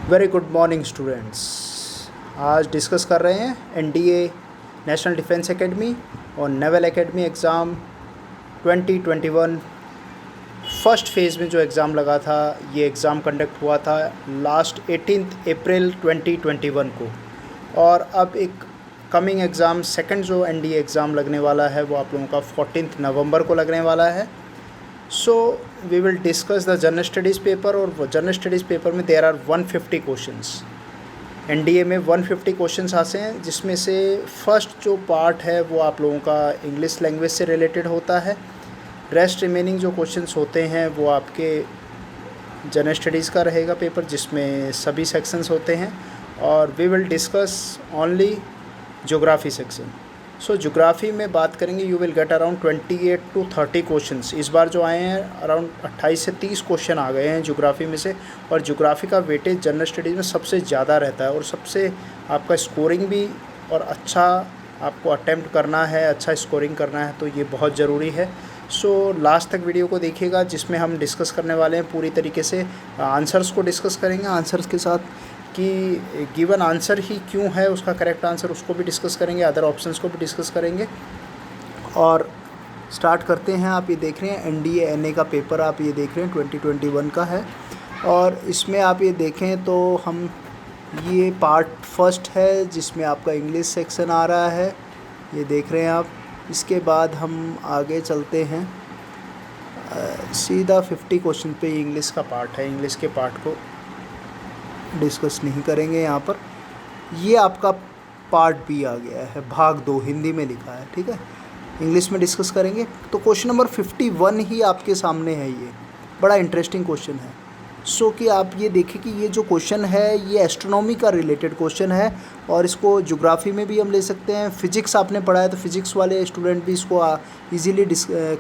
Very good morning students. आज discuss कर रहे हैं एनडीए नेशनल डिफेंस एकेडमी और naval academy exam 2021 first phase में जो एग्ज़ाम लगा था। ये एग्ज़ाम कंडक्ट हुआ था लास्ट 18 अप्रैल 2021 को, और अब एक कमिंग एग्ज़ाम सेकंड जो एनडीए एग्ज़ाम लगने वाला है वो आप लोगों का 14 नवंबर को लगने वाला है। So we will discuss the general studies paper, और वो जनरल स्टडीज़ पेपर में देयर आर 150 क्वेश्चंस। एनडीए में 150 क्वेश्चंस आते हैं, जिसमें से फर्स्ट जो पार्ट है वो आप लोगों का इंग्लिश लैंग्वेज से रिलेटेड होता है। रेस्ट रिमेनिंग जो क्वेश्चंस होते हैं वो आपके जनरल स्टडीज़ का रहेगा पेपर, जिसमें सभी सेक्शंस होते हैं। और we will discuss only geography section. So geography में बात करेंगे, you will get around 28 to 30 questions. इस बार जो आए हैं अराउंड 28 से 30 क्वेश्चन आ गए हैं ज्योग्राफी में से। और ज्योग्राफी का वेटेज जनरल स्टडीज़ में सबसे ज़्यादा रहता है, और सबसे आपका स्कोरिंग भी और अच्छा आपको अटेम्प्ट करना है, अच्छा स्कोरिंग करना है, तो ये बहुत ज़रूरी है। सो लास्ट तक वीडियो को देखिएगा, जिसमें हम डिस्कस करने वाले हैं पूरी तरीके से आंसर्स को डिस्कस करेंगे। आंसर्स के साथ कि गिवन आंसर ही क्यों है उसका करेक्ट आंसर, उसको भी डिस्कस करेंगे, अदर ऑप्शंस को भी डिस्कस करेंगे। और स्टार्ट करते हैं। आप ये देख रहे हैं एनडीए एनए का पेपर, आप ये देख रहे हैं 2021 का है। और इसमें आप ये देखें तो हम ये पार्ट फर्स्ट है, जिसमें आपका इंग्लिश सेक्शन आ रहा है, ये देख रहे हैं आप। इसके बाद हम आगे चलते हैं सीधा 50 क्वेश्चन पे इंग्लिश का पार्ट है। इंग्लिश के पार्ट को डिस्कस नहीं करेंगे यहाँ पर। ये आपका पार्ट बी आ गया है, भाग 2 हिंदी में लिखा है, ठीक है। इंग्लिश में डिस्कस करेंगे। तो क्वेश्चन नंबर 51 ही आपके सामने है। ये बड़ा इंटरेस्टिंग क्वेश्चन है। सो कि आप ये देखें कि ये जो क्वेश्चन है ये एस्ट्रोनॉमी का रिलेटेड क्वेश्चन है, और इसको ज्योग्राफी में भी हम ले सकते हैं। फिजिक्स आपने पढ़ा है तो फिजिक्स वाले स्टूडेंट भी इसको ईजीली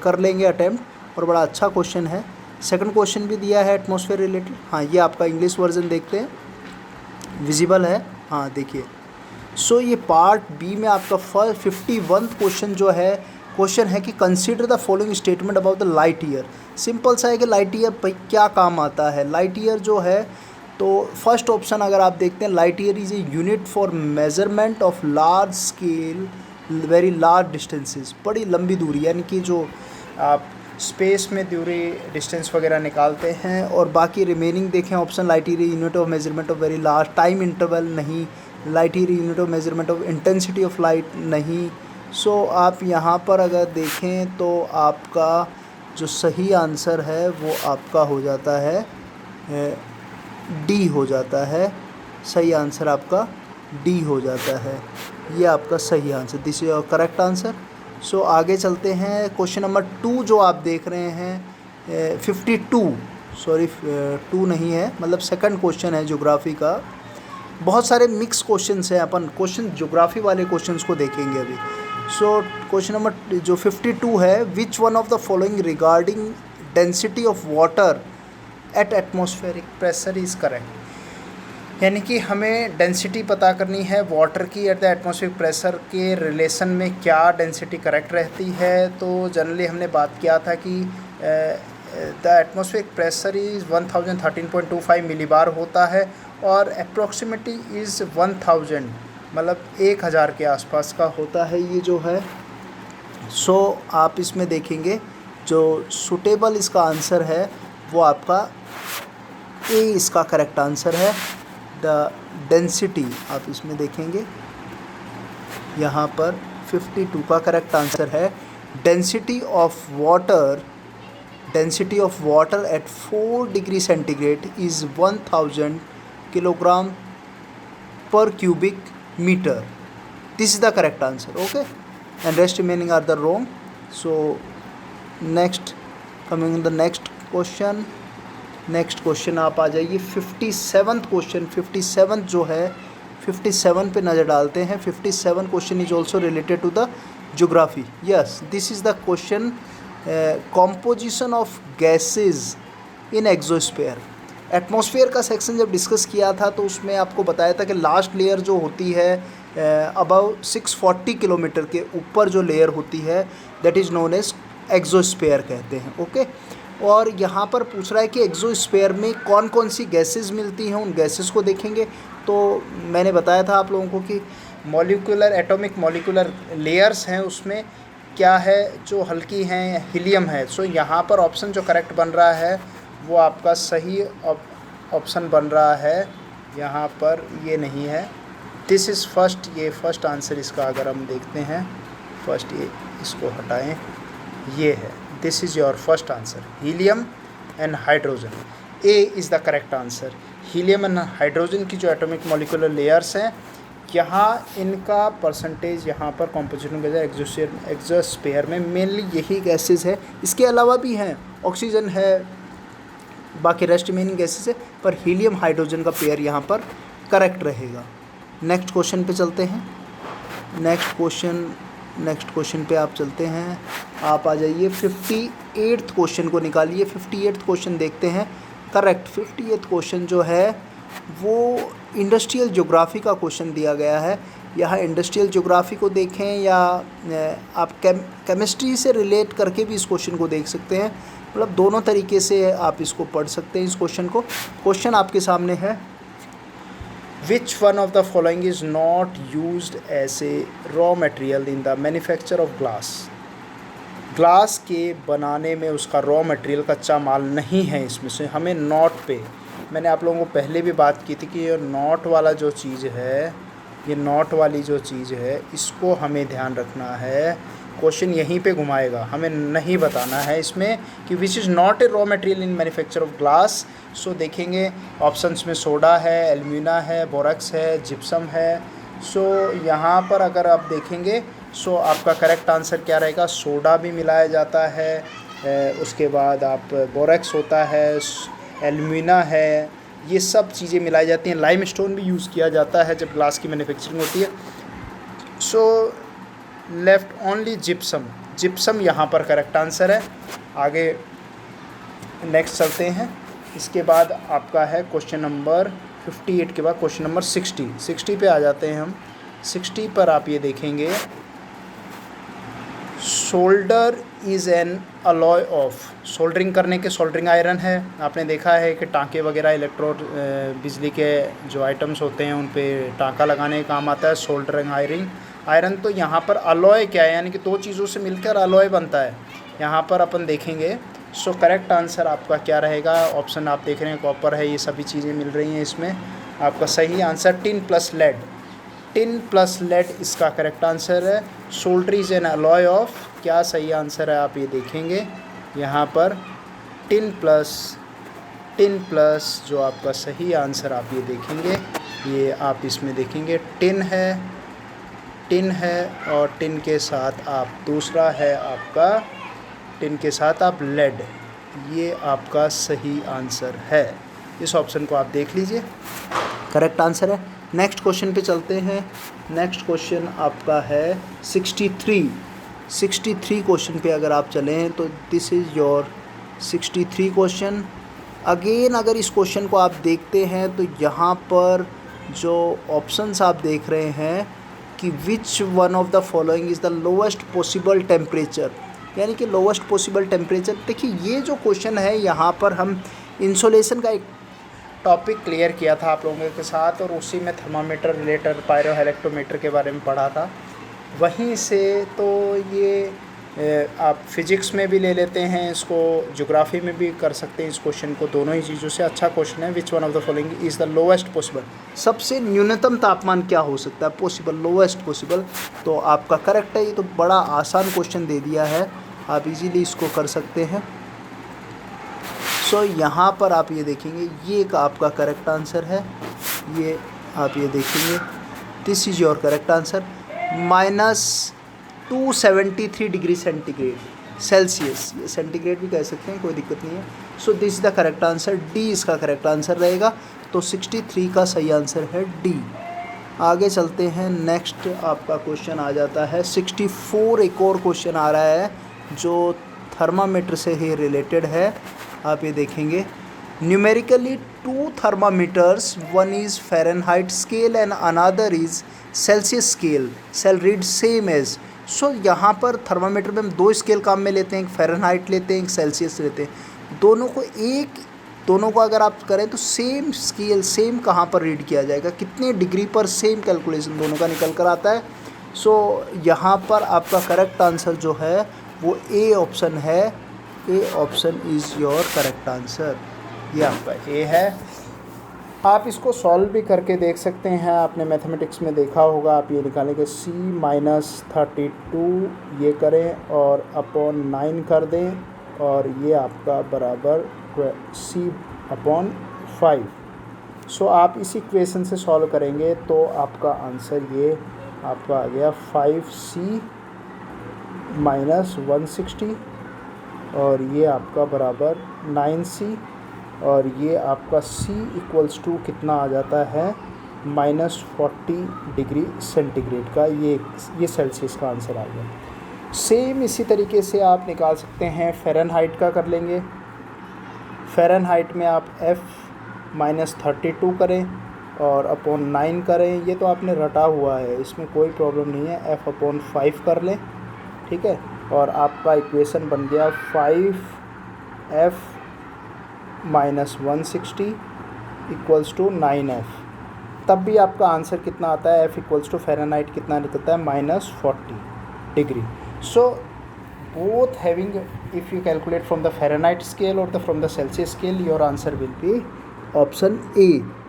कर लेंगे अटैम्प्ट, और बड़ा अच्छा क्वेश्चन है। सेकंड क्वेश्चन भी दिया है एटमॉस्फेयर रिलेटेड। हाँ, ये आपका इंग्लिश वर्जन देखते हैं, विजिबल है, हाँ देखिए। सो ये पार्ट बी में आपका 51 क्वेश्चन जो है, क्वेश्चन है कि consider the following statement about the light year. Simple सा है कि लाइट ईयर भाई क्या काम आता है। लाइट ईयर जो है, तो फर्स्ट ऑप्शन अगर आप देखते हैं, light year is a unit for measurement of large scale very large distances. बड़ी लंबी दूरी, यानी कि जो आप स्पेस में दूरी डिस्टेंस वगैरह निकालते हैं। और बाकी रिमेनिंग देखें option, light year unit of measurement of very large time interval नहीं, light year unit of measurement of intensity of light नहीं। सो आप यहाँ पर अगर देखें तो आपका जो सही आंसर है वो आपका हो जाता है डी हो जाता है। सही आंसर आपका डी हो जाता है। ये आपका सही answer, this is your correct answer. So आगे चलते हैं। क्वेश्चन नंबर 2 जो आप देख रहे हैं 52, सॉरी 2 नहीं है, मतलब सेकंड क्वेश्चन है ज्योग्राफी का। बहुत सारे मिक्स क्वेश्चंस हैं, अपन क्वेश्चन ज्योग्राफी वाले क्वेश्चंस को देखेंगे अभी। सो क्वेश्चन नंबर जो 52 है, which one of the following regarding density of water at atmospheric pressure is correct. यानी कि हमें डेंसिटी पता करनी है वाटर की एट द एटमॉस्फेरिक प्रेशर के रिलेशन में क्या डेंसिटी करेक्ट रहती है। तो जनरली हमने बात किया था कि the atmospheric pressure is 1013.25 millibar होता है, और अप्रॉक्सीमेटली इज़ 1000, मतलब 1000 के आसपास का होता है ये जो है। सो आप इसमें देखेंगे जो सूटेबल इसका आंसर है वो आपका ए इसका करेक्ट आंसर है। द डेंसिटी आप इसमें देखेंगे, यहाँ पर 52 का करेक्ट आंसर है। Density of water at 4 degree centigrade is 1000 kilogram per cubic metre. This is the correct answer, okay, and rest remaining are the wrong. So next, coming the next question. Next question आप आ जाइए 57th question. 57 जो है, 57 पे नज़र डालते हैं। 57 question is also related to the geography. Yes, this is the question, composition of gases in exosphere. Atmosphere का सेक्शन जब डिस्कस किया था तो उसमें आपको बताया था कि लास्ट लेयर जो होती है अबाउ 640 किलोमीटर के ऊपर जो लेयर होती है, that is known as exosphere कहते हैं, ओके। और यहाँ पर पूछ रहा है कि एक्सोस्फीयर में कौन कौन सी गैसेस मिलती हैं, उन गैसेस को देखेंगे। तो मैंने बताया था आप लोगों को कि मॉलिक्यूलर एटॉमिक मॉलिक्यूलर लेयर्स हैं, उसमें क्या है जो हल्की हैं, हीलियम है। सो यहाँ पर ऑप्शन जो करेक्ट बन रहा है वो आपका सही ऑप्शन बन रहा है, यहाँ पर ये नहीं है। दिस इज़ फर्स्ट, ये फर्स्ट आंसर इसका अगर हम देखते हैं, फर्स्ट ये इसको हटाएं, ये है, this is your first answer, helium and hydrogen. A is the correct answer. Helium and hydrogen की जो एटॉमिक मॉलिक्यूलर लेयर्स हैं, यहाँ इनका परसेंटेज यहाँ पर कॉम्पोजिशन गैस एक्सोस्फीयर में मेनली यही गैसेस है। इसके अलावा भी हैं, ऑक्सीजन है, बाकी रेस्ट रिमेनिंग गैसेस है, पर हीलियम हाइड्रोजन का पेयर यहाँ पर करेक्ट रहेगा। नेक्स्ट क्वेश्चन पे चलते हैं। नेक्स्ट क्वेश्चन पे आप चलते हैं, आप आ जाइए 58th क्वेश्चन को निकालिए। 58th क्वेश्चन देखते हैं। करेक्ट 58th क्वेश्चन जो है वो इंडस्ट्रियल ज्योग्राफी का क्वेश्चन दिया गया है। यहाँ इंडस्ट्रियल ज्योग्राफी को देखें या आप केमिस्ट्री से रिलेट करके भी इस क्वेश्चन को देख सकते हैं, मतलब दोनों तरीके से आप इसको पढ़ सकते हैं इस क्वेश्चन को। क्वेश्चन आपके सामने है, which one of the following is not used as a raw material in the manufacture of glass. Glass के बनाने में उसका रॉ मटेरियल कच्चा माल नहीं है इसमें से। हमें नॉट पे, मैंने आप लोगों को पहले भी बात की थी कि ये नॉट वाला जो चीज़ है, ये नॉट वाली जो चीज़ है, इसको हमें ध्यान रखना है। क्वेश्चन यहीं पे घुमाएगा, हमें नहीं बताना है इसमें कि which is not a raw material in manufacture of glass. So देखेंगे ऑप्शंस में सोडा है, एल्यूमिना है, बोरक्स है, जिप्सम है। सो यहाँ पर अगर आप देखेंगे, सो आपका करेक्ट आंसर क्या रहेगा, सोडा भी मिलाया जाता है, उसके बाद आप बोरक्स होता है, एल्यूमिना है, ये सब चीज़ें मिलाई जाती हैं। लाइमस्टोन भी यूज़ किया जाता है जब ग्लास की मैन्युफैक्चरिंग होती है। So left only gypsum, gypsum यहाँ पर करेक्ट आंसर है। आगे नेक्स्ट चलते हैं। इसके बाद आपका है क्वेश्चन नंबर 58 के बाद क्वेश्चन नंबर 60 पे आ जाते हैं हम। 60 पर आप ये देखेंगे, solder is an alloy of, soldering करने के सोल्डरिंग आयरन है। आपने देखा है कि टाँके वगैरह इलेक्ट्रो बिजली के जो आइटम्स होते हैं उन पे टाँका लगाने का काम आता है सोल्डरिंग आयरन। तो यहाँ पर अलॉय क्या है, यानी कि दो चीज़ों से मिलकर अलॉय बनता है। यहाँ पर अपन देखेंगे। सो करेक्ट आंसर आपका क्या रहेगा, ऑप्शन आप देख रहे हैं कॉपर है, ये सभी चीज़ें मिल रही हैं इसमें। आपका सही answer tin plus lead, tin plus lead इसका करेक्ट आंसर है। Solder is an alloy of, क्या सही आंसर है आप ये देखेंगे यहाँ पर, टिन प्लस जो आपका सही आंसर आप ये देखेंगे, ये आप इसमें देखेंगे टिन है और टिन के साथ आप दूसरा है आपका, टिन के साथ आप लेड, ये आपका सही आंसर है। इस ऑप्शन को आप देख लीजिए, करेक्ट आंसर है। नेक्स्ट क्वेश्चन पे चलते हैं। नेक्स्ट क्वेश्चन आपका है 63 क्वेश्चन पे अगर आप चलें तो this is your 63 question. Again अगर इस क्वेश्चन को आप देखते हैं तो यहाँ पर जो ऑप्शंस आप देख रहे हैं कि विच one of the following is the lowest possible temperature, यानी कि लोवेस्ट पॉसिबल टेम्परेचर। देखिए ये जो क्वेश्चन है, यहाँ पर हम इंसोलेशन का एक टॉपिक क्लियर किया था आप लोगों के साथ और उसी में थर्मामीटर रिलेटर पायरो हेलेक्टोमीटर के बारे में पढ़ा था। वहीं से तो ये आप फिजिक्स में भी ले लेते हैं इसको, ज्योग्राफी में भी कर सकते हैं इस क्वेश्चन को, दोनों ही चीज़ों से अच्छा क्वेश्चन है। Which one of the following is the lowest possible, सबसे न्यूनतम तापमान क्या हो सकता है, पॉसिबल, लोवेस्ट पॉसिबल। तो आपका करेक्ट है, ये तो बड़ा आसान क्वेश्चन दे दिया है, आप इजीली इसको कर सकते हैं। सो यहाँ पर आप ये देखेंगे, ये एक आपका करेक्ट आंसर है, ये आप ये देखेंगे, this is your correct answer. -273 degree Celsius, ये सेंटीग्रेड भी कह सकते हैं, कोई दिक्कत नहीं है। So this is the correct answer, D इसका करेक्ट आंसर रहेगा। तो 63 का सही आंसर है डी। आगे चलते हैं। नेक्स्ट आपका क्वेश्चन आ जाता है 64, एक और क्वेश्चन आ रहा है जो थर्मामीटर से ही रिलेटेड है। आप ये देखेंगे, numerically 2 thermometers, one is Fahrenheit scale and another is Celsius scale, shall read same as. So यहाँ पर थर्मामीटर में हम 2 स्केल काम में लेते हैं, एक फ़ारेनहाइट लेते हैं, एक सेल्सियस लेते हैं। दोनों को अगर आप करें तो सेम स्केल, सेम कहाँ पर रीड किया जाएगा, कितने डिग्री पर, सेम कैलकुलेशन दोनों का निकल कर आता है। सो यहाँ पर आपका करेक्ट आंसर जो है वो ए ऑप्शन है। A option is your correct answer. ये आपका ए है। आप इसको सॉल्व भी करके देख सकते हैं। आपने मैथमेटिक्स में देखा होगा, आप ये निकालेंगे C-32 ये करें और अपॉन 9 कर दें, और ये आपका बराबर C/5। सो आप इस इक्वेशन से सॉल्व करेंगे तो आपका आंसर ये आपका आ गया 5C-160, और ये आपका बराबर 9C, और ये आपका C इक्वल्स टू कितना आ जाता है -40 डिग्री सेंटीग्रेड का। ये सेल्सियस का आंसर आ गया। सेम इसी तरीके से आप निकाल सकते हैं फ़ारेनहाइट का। कर लेंगे फ़ारेनहाइट में आप F-32 करें और अपॉन 9 करें। ये तो आपने रटा हुआ है, इसमें कोई प्रॉब्लम नहीं है। F/5 कर लें, ठीक है, और आपका इक्वेशन बन गया 5F-160 इक्वल्स टू 9F। तब भी आपका आंसर कितना आता है, F इक्वल्स टू फ़ारेनहाइट कितना निकलता है -40 degree. So both having, if you calculate from the Fahrenheit scale or from the Celsius scale, your answer will be option A.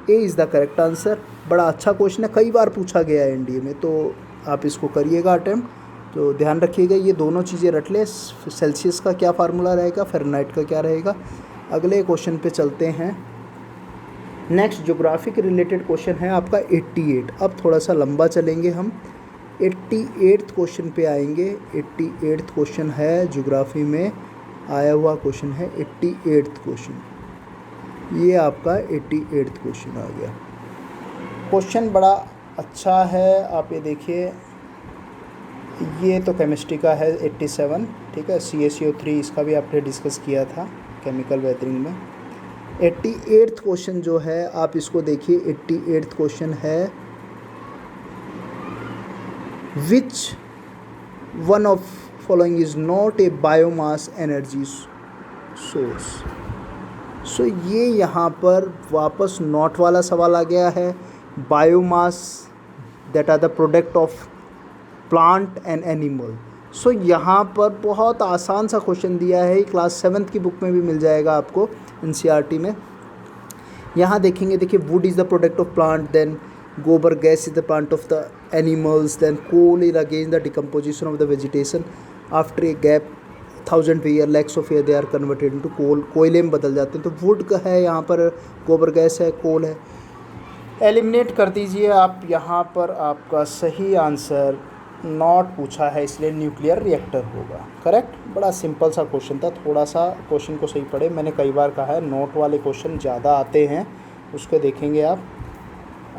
A is the correct answer। बड़ा अच्छा question है, कई बार पूछा गया है एनडीए में, तो आप इसको करिएगा अटेम्प्ट। तो ध्यान रखिएगा, ये दोनों चीज़ें रट लें। सेल्सियस का क्या फार्मूला रहेगा, फ़ारेनहाइट का क्या रहेगा। अगले क्वेश्चन पे चलते हैं। नेक्स्ट ज्योग्राफी के रिलेटेड क्वेश्चन है आपका 88। अब थोड़ा सा लंबा चलेंगे हम। 88th क्वेश्चन पे आएंगे। 88th क्वेश्चन है, ज्योग्राफी में आया हुआ क्वेश्चन है 88th क्वेश्चन। ये आपका 88th क्वेश्चन आ गया। क्वेश्चन बड़ा अच्छा है, आप ये देखिए। ये तो केमिस्ट्री का है 87, ठीक है। CaCO3 इसका भी आपने डिस्कस किया था केमिकल वेदरिंग में। 88th क्वेश्चन जो है आप इसको देखिए। 88th क्वेश्चन है, Which one of following is not a biomass energy source? सो ये यहाँ पर वापस नॉट वाला सवाल आ गया है। Biomass that are the product of plant and animal. So यहाँ पर बहुत आसान सा क्वेश्चन दिया है, क्लास 7th की बुक में भी मिल जाएगा आपको, NCERT में। यहाँ देखेंगे, देखिए, wood is the product of plant, then gobar gas is the plant of the animals, then coal is again the decomposition of the vegetation after a gap 1000 year, lakhs of year they are converted into coal. कोयले में बदल जाते हैं। तो would का है यहाँ पर, गोबर गैस है, कोल है। एलिमिनेट कर दीजिए आप। यहाँ पर आपका सही आंसर नॉट पूछा है, इसलिए न्यूक्लियर रिएक्टर होगा। करेक्ट। बड़ा सिंपल सा क्वेश्चन था, थोड़ा सा क्वेश्चन को सही पढ़े। मैंने कई बार कहा है नोट वाले क्वेश्चन ज़्यादा आते हैं, उसको देखेंगे आप।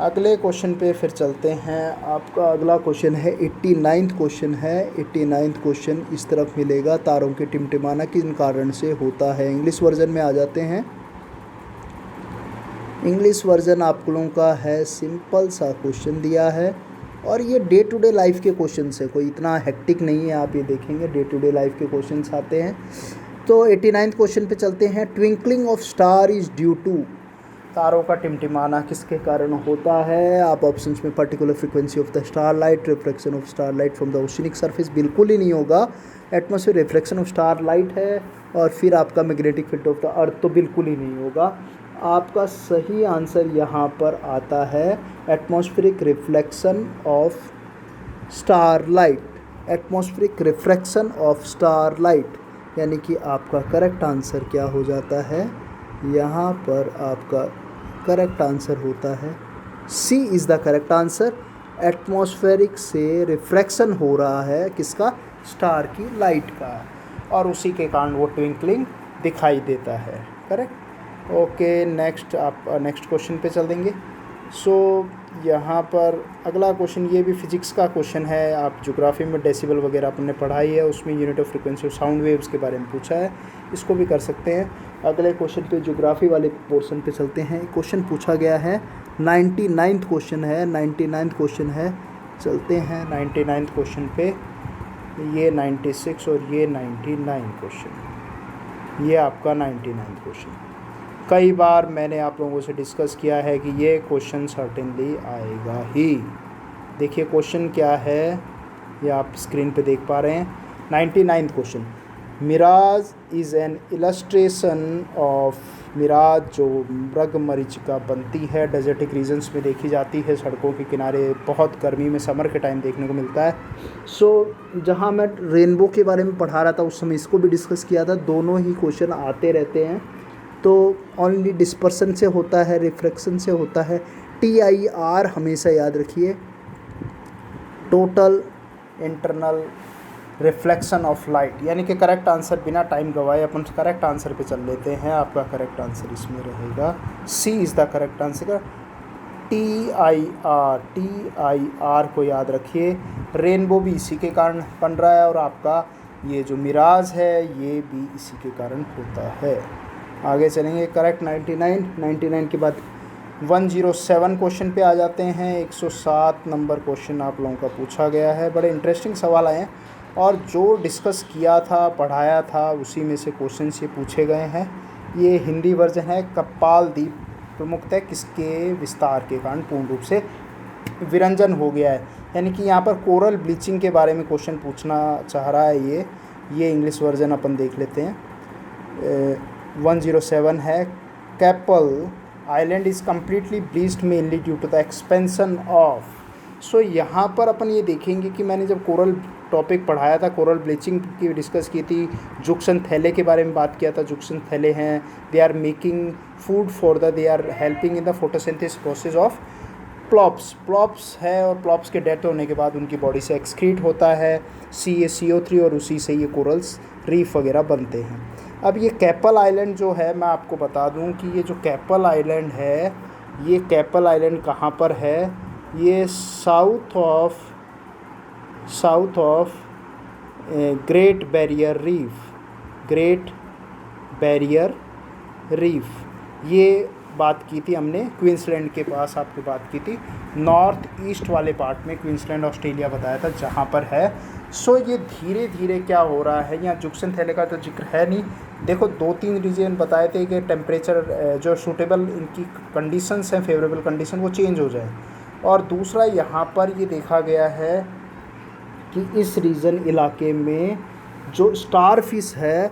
अगले क्वेश्चन पे फिर चलते हैं। आपका अगला क्वेश्चन है 89th क्वेश्चन है। 89th क्वेश्चन इस तरफ मिलेगा, तारों के टिमटिमाना किन कारण से होता है। इंग्लिश वर्जन में आ जाते हैं। इंग्लिश वर्जन आप लोगों का है, सिंपल सा क्वेश्चन दिया है, और ये डे टू डे लाइफ के क्वेश्चन है, कोई इतना हेक्टिक नहीं है। आप ये देखेंगे डे टू डे लाइफ के क्वेश्चन आते हैं। तो 89th क्वेश्चन पे चलते हैं। Twinkling of star is due to, तारों का टिमटिमाना किसके कारण होता है। आप ऑप्शंस में particular frequency of the starlight, refraction of starlight from the oceanic surface, बिल्कुल ही नहीं होगा। एटमॉस्फेयर, रिफ्रैक्शन ऑफ स्टारलाइट है, और फिर आपका magnetic field of the earth, तो बिल्कुल ही नहीं होगा। आपका सही आंसर यहाँ पर आता है atmospheric reflection of starlight. Atmospheric refraction of starlight, यानी कि आपका करेक्ट आंसर क्या हो जाता है, यहाँ पर आपका करेक्ट आंसर होता है C is the correct answer. Atmospheric से रिफ्रैक्शन हो रहा है किसका, स्टार की लाइट का, और उसी के कारण वो ट्विंकलिंग दिखाई देता है। करेक्ट। ओके, नेक्स्ट आप नेक्स्ट क्वेश्चन पे चल देंगे। सो यहाँ पर अगला क्वेश्चन, ये भी फिजिक्स का क्वेश्चन है। आप ज्योग्राफी में डेसिबल वगैरह आपने पढ़ाई है, उसमें unit of frequency of sound waves के बारे में पूछा है, इसको भी कर सकते हैं। अगले क्वेश्चन पे ज्योग्राफी वाले पोर्शन पे चलते हैं। क्वेश्चन पूछा गया है 99th क्वेश्चन है। 99th क्वेश्चन है, चलते हैं 99th क्वेश्चन पे। ये 96 और ये 99 क्वेश्चन। ये आपका 99 क्वेश्चन। कई बार मैंने आप लोगों से डिस्कस किया है कि ये क्वेश्चन सर्टेनली आएगा ही। देखिए क्वेश्चन क्या है, ये आप स्क्रीन पे देख पा रहे हैं। 99 question, mirage is an illustration of, mirage जो मृगमरीचिका बनती है डेजर्टिक रीजन्स में देखी जाती है, सड़कों के किनारे बहुत गर्मी में समर के टाइम देखने को मिलता है। जहाँ मैं रेनबो के बारे में पढ़ा रहा था उस समय इसको भी डिस्कस किया था। दोनों ही क्वेश्चन आते रहते हैं। तो ओनली डिस्पर्सन से होता है, रिफ्रैक्शन से होता है। TIR हमेशा याद रखिए, total internal reflection of light, यानी कि करेक्ट आंसर बिना टाइम गवाए अपन करेक्ट आंसर पे चल लेते हैं। आपका करेक्ट आंसर इसमें रहेगा C is the correct answer. TIR को याद रखिए। रेनबो भी इसी के कारण बन रहा है और आपका ये जो मिराज है ये भी इसी के कारण होता है। आगे चलेंगे। करेक्ट 99 के बाद 107 क्वेश्चन पे आ जाते हैं। 107 नंबर क्वेश्चन आप लोगों का पूछा गया है। बड़े इंटरेस्टिंग सवाल आए हैं और जो डिस्कस किया था, पढ़ाया था, उसी में से क्वेश्चन ये पूछे गए हैं। ये हिंदी वर्जन है। कपाल द्वीप प्रमुखतः किसके विस्तार के कारण पूर्ण रूप से विरंजन हो गया है, यानी कि यहाँ पर कोरल ब्लीचिंग के बारे में क्वेश्चन पूछना चाह रहा है। ये इंग्लिश वर्जन अपन देख लेते हैं। 107 है, Capel island is completely bleached mainly due to the expansion of. So यहाँ पर अपन ये देखेंगे कि मैंने जब कोरल टॉपिक पढ़ाया था, कोरल ब्लीचिंग की डिस्कस की थी, जुक्सन थैले के बारे में बात किया था। जुक्सन थैले हैं, they are making food for they are helping in the photosynthesis process of polyps है, और प्लॉप्स के डेथ होने के बाद उनकी बॉडी से एक्सक्रीट होता है CO3 और उसी से ये कोरल्स रीफ वगैरह बनते हैं। अब ये कैपल आइलैंड जो है, मैं आपको बता दूं कि ये जो कैपल आइलैंड है, ये कैपल आइलैंड कहाँ पर है? ये south of great barrier reef. ये बात की थी हमने क्वींसलैंड के पास, आपको बात की थी नॉर्थ ईस्ट वाले पार्ट में, क्वींसलैंड ऑस्ट्रेलिया बताया था जहाँ पर है। सो ये धीरे धीरे क्या हो रहा है, यहाँ जुक्सन थैले का तो जिक्र है नहीं। देखो 2-3 रीजन बताए थे कि टेम्परेचर जो सूटेबल इनकी कंडीशंस हैं, फेवरेबल कंडीशन, वो चेंज हो जाए। और दूसरा यहाँ पर ये देखा गया है कि इस रीजन इलाके में जो स्टार फिश है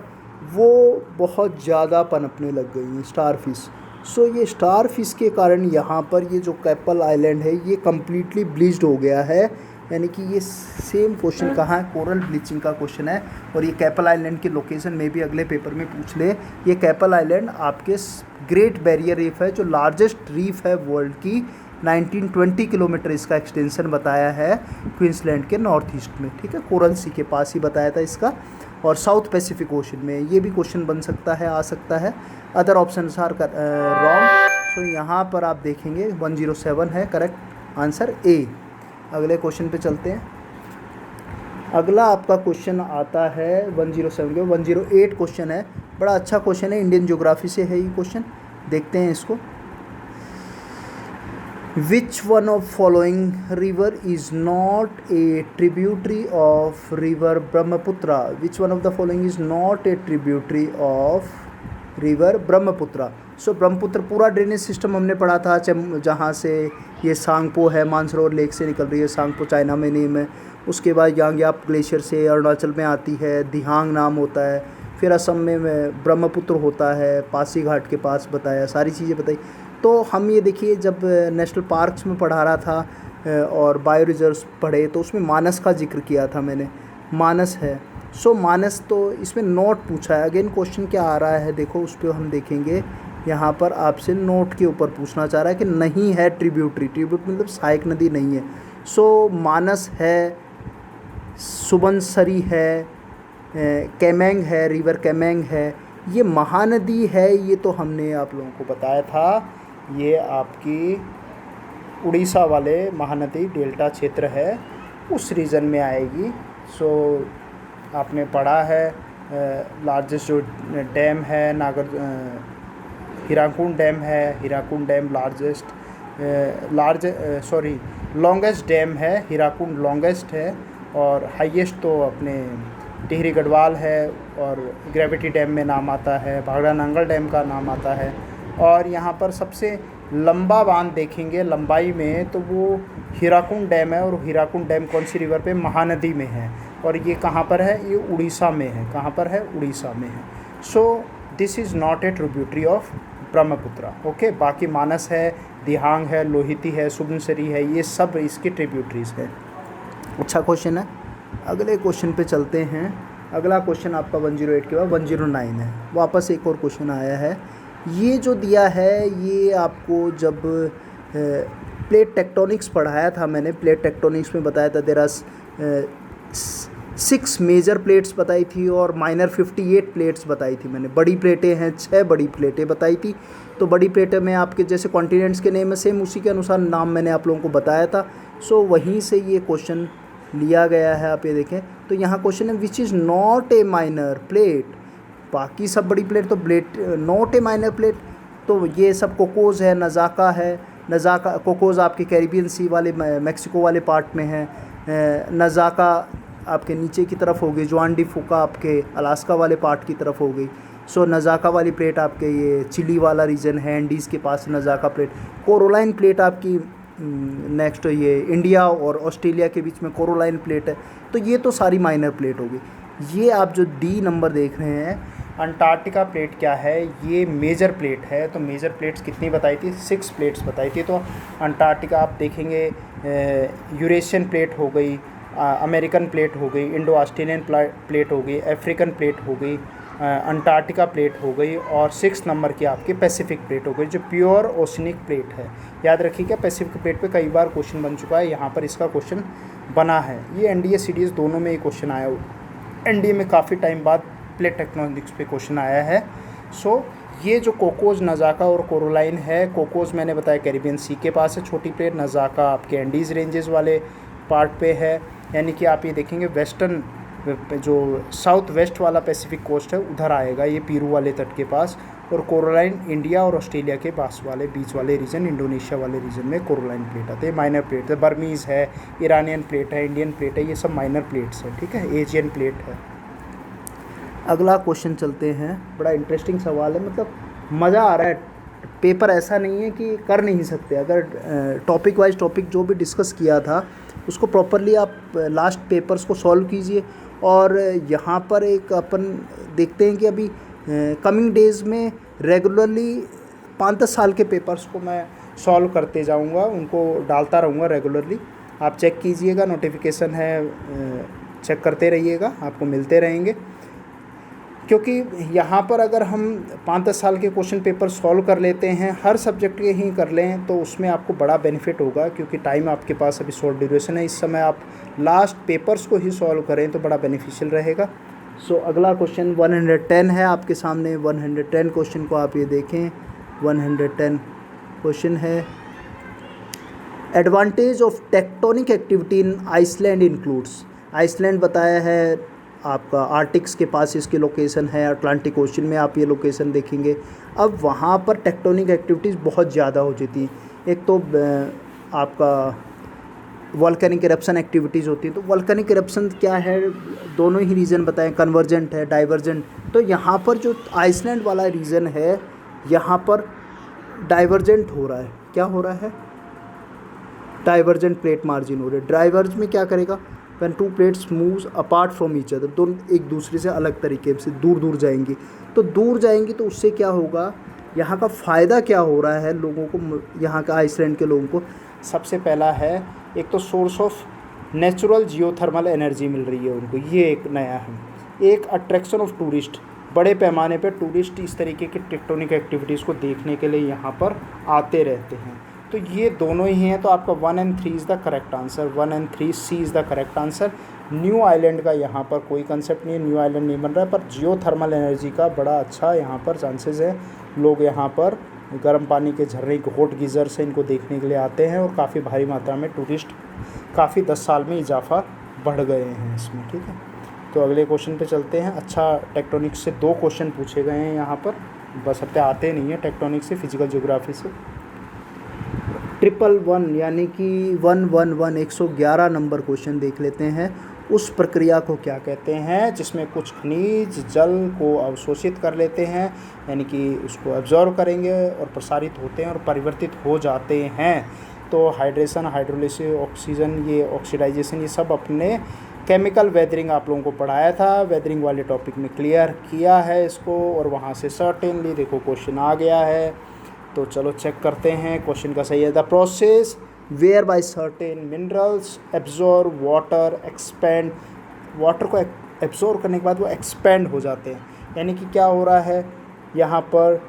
वो बहुत ज़्यादा पनपने लग गई हैं, स्टार फिश। सो ये स्टार फिश के कारण यहाँ पर ये जो कैपल आइलैंड है ये कम्प्लीटली ब्लीच्ड हो गया है। यानी कि ये सेम क्वेश्चन कहाँ है, कोरल ब्लीचिंग का क्वेश्चन है। और ये कैपल आइलैंड की लोकेशन में भी अगले पेपर में पूछ ले। ये कैपल आइलैंड आपके ग्रेट बैरियर रीफ है, जो लार्जेस्ट रीफ है वर्ल्ड की। 1920 किलोमीटर इसका एक्सटेंशन बताया है क्वींसलैंड के नॉर्थ ईस्ट में, ठीक है, कोरल सी के पास ही बताया था इसका। और साउथ पैसिफिक ओशन में ये भी क्वेश्चन बन सकता है, आ सकता है। Other option are wrong. So यहाँ पर आप देखेंगे 107 है करेक्ट आंसर ए। अगले क्वेश्चन पे चलते हैं। अगला आपका क्वेश्चन आता है 107 के 108 क्वेश्चन है। बड़ा अच्छा क्वेश्चन है, इंडियन ज्योग्राफी से है ये क्वेश्चन। देखते हैं इसको। Which one of following river is not a tributary of river Brahmaputra? Which one of the following is not a tributary of river Brahmaputra? सो ब्रह्मपुत्र पूरा ड्रेनेज सिस्टम हमने पढ़ा था, जहाँ से ये सांगपो है, मानसरोवर लेक से निकल रही है। सांगपो चाइना में नेम है। उसके बाद यांग्याप ग्लेशियर से अरुणाचल में आती है, दिहांग नाम होता है। फिर असम में ब्रह्मपुत्र होता है, पासीघाट के पास बताया, सारी चीज़ें बताई। तो हम ये देखिए जब नेशनल पार्क्स में पढ़ा रहा था और बायो रिजर्व्स पढ़े तो उसमें मानस का जिक्र किया था मैंने, मानस है। सो मानस तो इसमें नोट पूछा है। अगेन क्वेश्चन क्या आ रहा है देखो, उस पर हम देखेंगे। यहाँ पर आपसे नोट के ऊपर पूछना चाह रहा है कि नहीं है ट्रिब्यूटरी मतलब सहायक नदी नहीं है। सो मानस है, सुबनसरी है, केमेंग है, रिवर केमेंग है, ये महानदी है। ये तो हमने आप लोगों को बताया था, ये आपकी उड़ीसा वाले महानदी डेल्टा क्षेत्र है, उस रीजन में आएगी। सो आपने पढ़ा है लार्जेस्ट जो डैम है हीराकुंड डैम है। हीराकुंड डैम लॉन्गेस्ट डैम है, हीराकुंड लॉन्गेस्ट है। और हाईएस्ट तो अपने टिहरी गढ़वाल है, और ग्रेविटी डैम में नाम आता है, भाखड़ा नांगल डैम का नाम आता है। और यहाँ पर सबसे लंबा बांध देखेंगे लंबाई में तो वो हीराकुंड डैम है, और हीराकुंड डैम कौन सी रिवर पे, महानदी में है, और ये कहाँ पर है, ये उड़ीसा में है। कहाँ पर है, उड़ीसा में है। So this is not A tributary of Brahmaputra. Okay, बाकी मानस है, दिहांग है, लोहिती है, सुबनसिरी है, ये सब इसकी ट्रिब्यूटरीज है। अच्छा क्वेश्चन है। अगले क्वेश्चन पे चलते हैं। अगला क्वेश्चन आपका 108 के बाद 109 है। वापस एक और क्वेश्चन आया है। ये जो दिया है ये आपको जब प्लेट टेक्टोनिक्स पढ़ाया था मैंने, प्लेट टेक्टोनिक्स में बताया था देयर आर 6 मेजर प्लेट्स बताई थी और माइनर 58 प्लेट्स बताई थी मैंने। बड़ी प्लेटें हैं, 6 बड़ी प्लेटें बताई थी। तो बड़ी प्लेटें में आपके जैसे कॉन्टिनेंट्स के नेम है सेम उसी के अनुसार नाम मैंने आप लोगों को बताया था। सो वहीं से ये क्वेश्चन लिया गया है। आप ये देखें तो यहाँ क्वेश्चन है विच is not A minor plate. बाकी सब बड़ी प्लेट तो plate not a minor plate, तो ये सब कोकोज़ है, नज़ाका है। नज़ाका कोकोज़ आपके कैरिबियन सी वाले मैक्सिको वाले पार्ट में है। नज़ाका आपके नीचे की तरफ हो गई, जुआन डी फुका आपके अलास्का वाले पार्ट की तरफ हो गई। सो नज़ाका वाली प्लेट आपके ये चिली वाला रीजन है, एंडीज़ के पास नज़ाका प्लेट। कोरोलाइन प्लेट आपकी नेक्स्ट ये इंडिया और ऑस्ट्रेलिया के बीच में कोरोलाइन प्लेट है। तो ये तो सारी माइनर प्लेट होगी। ये आप जो डी नंबर देख रहे हैं अंटार्कटिका प्लेट क्या है, ये मेजर प्लेट है। तो मेजर प्लेट्स कितनी बताई थी, 6 प्लेट्स बताई थी। तो अंटार्कटिका आप देखेंगे यूरेशियन प्लेट हो गई, अमेरिकन प्लेट हो गई, इंडो ऑस्ट्रेलियन प्लेट हो गई, अफ्रीकन प्लेट हो गई, अंटार्कटिका प्लेट हो गई, और 6 नंबर की आपकी पैसिफिक प्लेट हो गई जो प्योर ओशनिक प्लेट है। याद रखिएगा पैसिफिक प्लेट पे कई बार क्वेश्चन बन चुका है, यहाँ पर इसका क्वेश्चन बना है। ये एनडीए सीडीएस दोनों में ये क्वेश्चन आया। एनडीए में काफ़ी टाइम बाद प्लेट टेक्टोनिक्स पे क्वेश्चन आया है। सो ये जो कोकोज़, नज़ाका और कोरोलाइन है, कोकोज़ मैंने बताया कैरिबियन सी के पास है छोटी प्लेट, नज़ाका आपके एंडीज़ रेंजेस वाले पार्ट पे है, यानी कि आप ये देखेंगे वेस्टर्न जो साउथ वेस्ट वाला पैसिफिक कोस्ट है उधर आएगा ये पीरू वाले तट के पास। और कोरोलाइन इंडिया और ऑस्ट्रेलिया के पास वाले बीच वाले रीजन, इंडोनेशिया वाले रीजन में कोरोलाइन प्लेट आते हैं। माइनर प्लेट है, बर्मीज़ है, ईरानियन प्लेट है, इंडियन प्लेट है, ये सब माइनर प्लेट्स हैं। ठीक है, एशियन प्लेट है। अगला क्वेश्चन चलते हैं। बड़ा इंटरेस्टिंग सवाल है, मतलब मज़ा आ रहा है। पेपर ऐसा नहीं है कि कर नहीं सकते। अगर टॉपिक वाइज टॉपिक जो भी डिस्कस किया था उसको प्रॉपरली आप लास्ट पेपर्स को सॉल्व कीजिए। और यहाँ पर एक अपन देखते हैं कि अभी कमिंग डेज़ में रेगुलरली 5-10 साल के पेपर्स को मैं सॉल्व करते जाऊँगा, उनको डालता रहूँगा रेगुलरली। आप चेक कीजिएगा, नोटिफिकेशन है, चेक करते रहिएगा, आपको मिलते रहेंगे। क्योंकि यहाँ पर अगर हम 5-10 साल के क्वेश्चन पेपर सॉल्व कर लेते हैं, हर सब्जेक्ट के ही कर लें, तो उसमें आपको बड़ा बेनिफिट होगा। क्योंकि टाइम आपके पास अभी शॉर्ट ड्यूरेशन है, इस समय आप लास्ट पेपर्स को ही सॉल्व करें तो बड़ा बेनिफिशियल रहेगा। सो अगला क्वेश्चन 110 है आपके सामने। 110 क्वेश्चन को आप ये देखें। 110 क्वेश्चन है, advantage of tectonic activity in Iceland includes. Iceland बताया है आपका आर्टिक्स के पास इसकी लोकेशन है, अटलांटिक ओशन में आप ये लोकेशन देखेंगे। अब वहाँ पर टेक्टोनिक एक्टिविटीज़ बहुत ज़्यादा हो जाती हैं। एक तो आपका वॉल्केनिक इरप्शन एक्टिविटीज़ होती है। तो वॉल्केनिक इरप्शन क्या है, दोनों ही रीजन बताएं, कन्वर्जेंट है, डाइवर्जेंट। तो यहाँ पर जो आइसलैंड वाला रीजन है यहाँ पर डाइवर्जेंट हो रहा है। क्या हो रहा है, डाइवर्जेंट प्लेट मार्जिन हो रहा है। डाइवर्ज में क्या करेगा, when two plates moves apart from each other, दोनों एक दूसरे से अलग तरीके से दूर दूर जाएंगी। तो दूर जाएंगी तो उससे क्या होगा, यहाँ का फ़ायदा क्या हो रहा है लोगों को, यहाँ का आइसलैंड के लोगों को। सबसे पहला है एक तो source of natural geothermal energy मिल रही है उनको, ये एक नया है। एक अट्रैक्शन ऑफ टूरिस्ट, बड़े पैमाने पर टूरिस्ट इस तरीके की टेक्टोनिक एक्टिविटीज़ को देखने के लिए यहाँ पर आते रहते हैं। तो ये दोनों ही हैं। तो आपका 1 and 3 is the correct answer. 1 and 3 C is the correct answer. New island का यहाँ पर कोई कंसेप्ट नहीं है, न्यू आइलैंड नहीं बन रहा है, पर जियोथर्मल एनर्जी का बड़ा अच्छा यहाँ पर चांसेस है। लोग यहाँ पर गर्म पानी के झरने, हॉट गीज़र से इनको देखने के लिए आते हैं, और काफ़ी भारी मात्रा में टूरिस्ट काफ़ी 10 साल में इजाफा बढ़ गए हैं इसमें। ठीक है, तो अगले क्वेश्चन पे चलते हैं। अच्छा, टेक्टोनिक्स से 2 क्वेश्चन पूछे गए हैं यहाँ पर, बस अब आते नहीं है टेक्टोनिक्स से, फिजिकल ज्योग्राफी से। 111 यानी कि 111 111 नंबर क्वेश्चन देख लेते हैं। उस प्रक्रिया को क्या कहते हैं जिसमें कुछ खनिज जल को अवशोषित कर लेते हैं, यानी कि उसको एब्जॉर्व करेंगे और प्रसारित होते हैं और परिवर्तित हो जाते हैं। तो हाइड्रेशन, हाइड्रोलिसिस, ऑक्सीजन, ये ऑक्सीडाइजेशन, ये सब अपने केमिकल वेदरिंग आप लोगों को पढ़ाया था, वेदरिंग वाले टॉपिक में क्लियर किया है इसको, और वहाँ से सर्टेनली देखो क्वेश्चन आ गया है। तो चलो चेक करते हैं क्वेश्चन का सही है। The process where by certain minerals absorb water expand, water को एब्जॉर्ब करने के बाद वो एक्सपेंड हो जाते हैं, यानी कि क्या हो रहा है यहाँ पर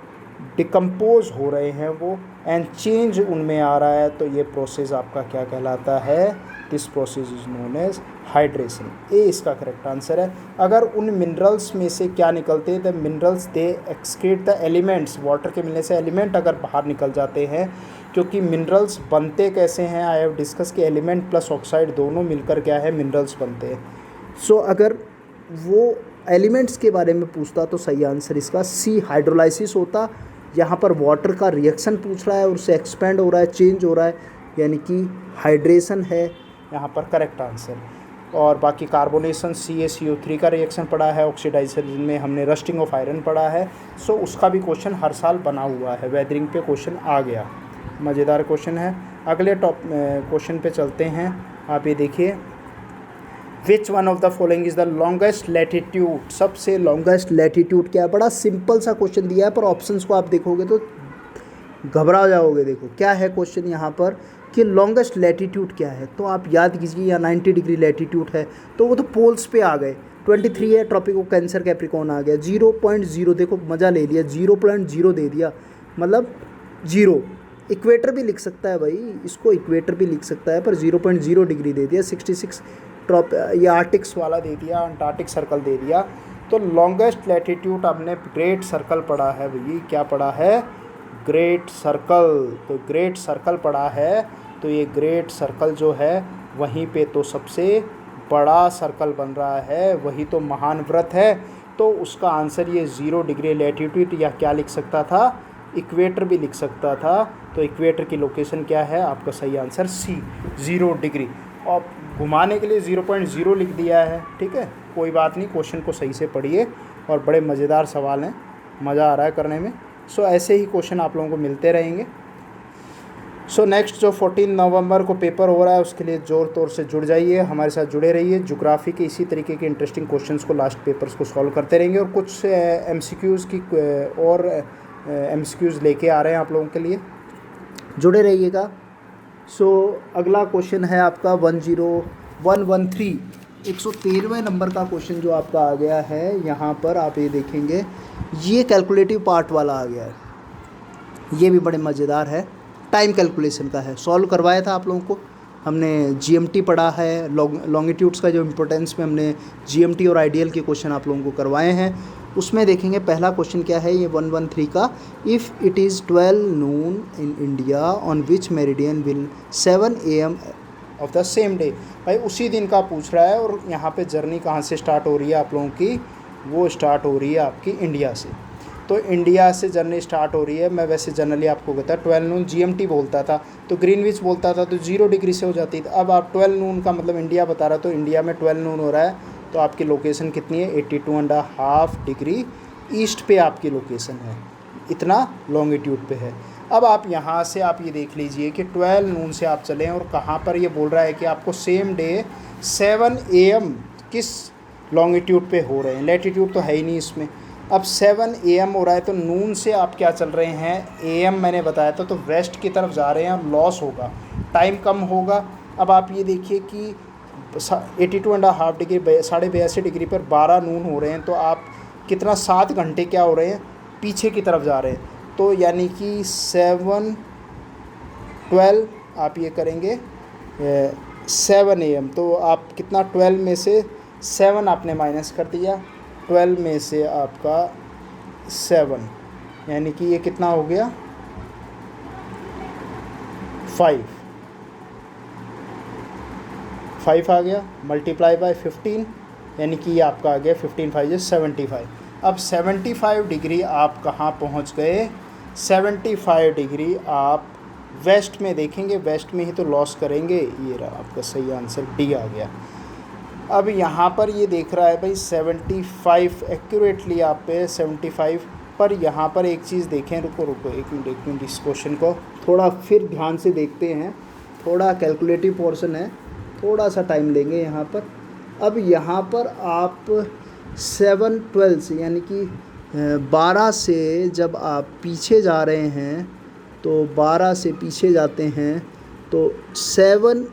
डिकम्पोज हो रहे हैं वो, एंड चेंज उनमें आ रहा है। तो ये प्रोसेस आपका क्या कहलाता है, this process is known as hydration. A इसका करेक्ट आंसर है। अगर उन मिनरल्स में से क्या निकलते हैं, the minerals they excrete the elements, water के मिलने से एलिमेंट अगर बाहर निकल जाते हैं, क्योंकि मिनरल्स बनते कैसे हैं, आई हैव डिस्कस कि एलिमेंट प्लस ऑक्साइड दोनों मिलकर क्या है, मिनरल्स बनते हैं। सो अगर वो एलिमेंट्स के बारे में पूछता तो सही आंसर इसका सी हाइड्रोलाइसिस होता। यहाँ पर वाटर का रिएक्शन पूछ रहा है और उससे एक्सपेंड हो रहा है, चेंज हो रहा है, यानी कि हाइड्रेशन है यहाँ पर करेक्ट आंसर। और बाकी कार्बोनेशन CaCO3 का रिएक्शन पढ़ा है, ऑक्सीडाइजेशन में हमने रस्टिंग ऑफ आयरन पढ़ा है। सो उसका भी क्वेश्चन हर साल बना हुआ है, वेदरिंग पे क्वेश्चन आ गया, मज़ेदार क्वेश्चन है। अगले क्वेश्चन पे चलते हैं। आप ये देखिए, विच one of the following is the longest latitude, सबसे लॉन्गेस्ट लैटिट्यूड क्या है। बड़ा सिंपल सा क्वेश्चन दिया है, पर ऑप्शंस को आप देखोगे तो घबरा जाओगे। देखो क्या है क्वेश्चन यहाँ पर कि लॉन्गेस्ट लैटिट्यूड क्या है, तो आप याद कीजिए या 90 डिग्री लैटिट्यूड है तो वो तो पोल्स पे आ गए। 23 है ट्रॉपिक ऑफ कैंसर, कैप्रिकॉर्न आ गया। 0.0 देखो मज़ा ले लिया, 0.0 दे दिया, मतलब 0। इक्वेटर भी लिख सकता है भाई, इसको इक्वेटर भी लिख सकता है, पर 0.0 डिग्री दे दिया। 66 ये आर्टिक्स वाला दे दिया, अंटार्कटिक सर्कल दे दिया। तो लॉन्गेस्ट लैटिट्यूड आपने ग्रेट सर्कल पढ़ा है भैया, क्या पढ़ा है, ग्रेट सर्कल। तो ग्रेट सर्कल पढ़ा है, तो ये ग्रेट सर्कल जो है वहीं पे तो सबसे बड़ा सर्कल बन रहा है, वही तो महान व्रत है। तो उसका आंसर ये 0 डिग्री लैटिट्यूड, या क्या लिख सकता था, इक्वेटर भी लिख सकता था। तो इक्वेटर की लोकेशन क्या है, आपका सही आंसर सी 0 डिग्री। और घुमाने के लिए 0.0 लिख दिया है, ठीक है, कोई बात नहीं, क्वेश्चन को सही से पढ़िए, और बड़े मज़ेदार सवाल हैं, मज़ा आ रहा है करने में। सो ऐसे ही क्वेश्चन आप लोगों को मिलते रहेंगे। सो नेक्स्ट जो 14 नवंबर को पेपर हो रहा है, उसके लिए ज़ोर तौर से जुड़ जाइए, हमारे साथ जुड़े रहिए। ज्योग्राफी के इसी तरीके के इंटरेस्टिंग क्वेश्चंस को लास्ट पेपर्स को सॉल्व करते रहेंगे, और कुछ MCQs की और MCQs लेके आ रहे हैं आप लोगों के लिए, जुड़े रहिएगा। सो अगला क्वेश्चन है आपका 10113, 113वें नंबर का क्वेश्चन जो आपका आ गया है। यहाँ पर आप ये देखेंगे, ये कैलकुलेटिव पार्ट वाला आ गया है, ये भी बड़े मज़ेदार है, टाइम कैलकुलेशन का है। सॉल्व करवाया था आप लोगों को हमने, GMT पढ़ा है, लॉन्गिट्यूड्स का जो इम्पोर्टेंस में हमने GMT और आइडियल के क्वेश्चन आप लोगों को करवाए हैं। उसमें देखेंगे पहला क्वेश्चन क्या है, ये 113 का, if it is 12 Noon in India on which meridian will 7 AM of the same day. भाई उसी दिन का पूछ रहा है, और यहाँ पे जर्नी कहाँ से स्टार्ट हो रही है आप लोगों की, वो स्टार्ट हो रही है आपकी इंडिया से। तो इंडिया से जर्नी स्टार्ट हो रही है। मैं वैसे जनरली आपको कहता 12 नून GMT बोलता था, तो ग्रीनविच बोलता था, तो 0 डिग्री से हो जाती थी। अब आप 12 नून का मतलब इंडिया बता रहा, तो इंडिया में 12 नून हो रहा है, तो आपकी लोकेशन कितनी है, 82.5 डिग्री ईस्ट पे आपकी लोकेशन है, इतना लॉन्गिट्यूड पे है। अब आप यहाँ से आप ये देख लीजिए कि 12 नून से आप चलें, और कहाँ पर ये बोल रहा है कि आपको सेम डे 7 AM किस लॉन्गिट्यूड पे हो रहे हैं, लैटिट्यूड तो है ही नहीं इसमें। अब 7 AM हो रहा है, तो नून से आप क्या चल रहे हैं, AM मैंने बताया था, तो वेस्ट की तरफ जा रहे हैं, अब लॉस होगा, टाइम कम होगा। अब आप ये देखिए कि 82.5 डिग्री, 82.5 डिग्री पर 12 नून हो रहे हैं, तो आप कितना 7 घंटे क्या हो रहे हैं, पीछे की तरफ जा रहे हैं। तो यानी कि 7 12 आप ये करेंगे 7 AM, तो आप कितना 12 में से 7 आपने माइनस कर दिया, 12 में से आपका 7, यानी कि ये कितना हो गया 5 आ गया, मल्टीप्लाई बाय 15, यानी कि ये आपका आ गया 15 5 is 75। अब 75 डिग्री आप कहाँ पहुँच गए, 75 डिग्री आप वेस्ट में देखेंगे, वेस्ट में ही तो लॉस करेंगे। ये रहा आपका सही आंसर, डी आ गया। अब यहाँ पर ये देख रहा है भाई 75 एक्यूरेटली आप पे 75, पर यहाँ पर एक चीज़ देखें, रुको रुको एक मिनट इस क्वेश्चन को थोड़ा फिर ध्यान से देखते हैं, थोड़ा कैलकुलेटिव पोर्शन है, थोड़ा सा टाइम लेंगे यहाँ पर। अब यहाँ पर आप 7/12 यानी कि 12 से जब आप पीछे जा रहे हैं, तो 12 से पीछे जाते हैं तो 7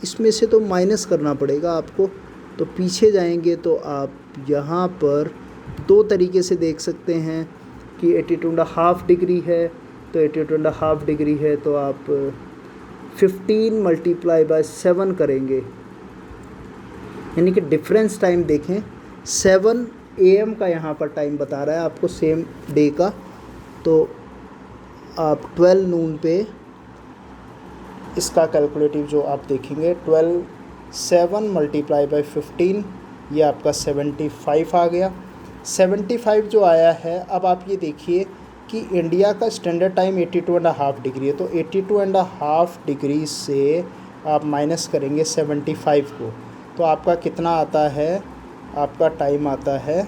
इसमें से तो माइनस करना पड़ेगा आपको, तो पीछे जाएंगे तो आप यहाँ पर दो तरीके से देख सकते हैं कि 82.5 डिग्री है, तो 82.5 डिग्री है तो आप 15 × 7 करेंगे, यानी कि डिफरेंस टाइम देखें 7 AM का यहाँ पर टाइम बता रहा है आपको सेम डे का, तो आप 12 नून पे इसका कैलकुलेटिव जो आप देखेंगे 7 × 15, ये आपका 75 आ गया। 75 जो आया है, अब आप ये देखिए कि इंडिया का स्टैंडर्ड टाइम 82.5 डिग्री है, तो 82.5 डिग्री से आप माइनस करेंगे 75 को, तो आपका कितना आता है, आपका टाइम आता है,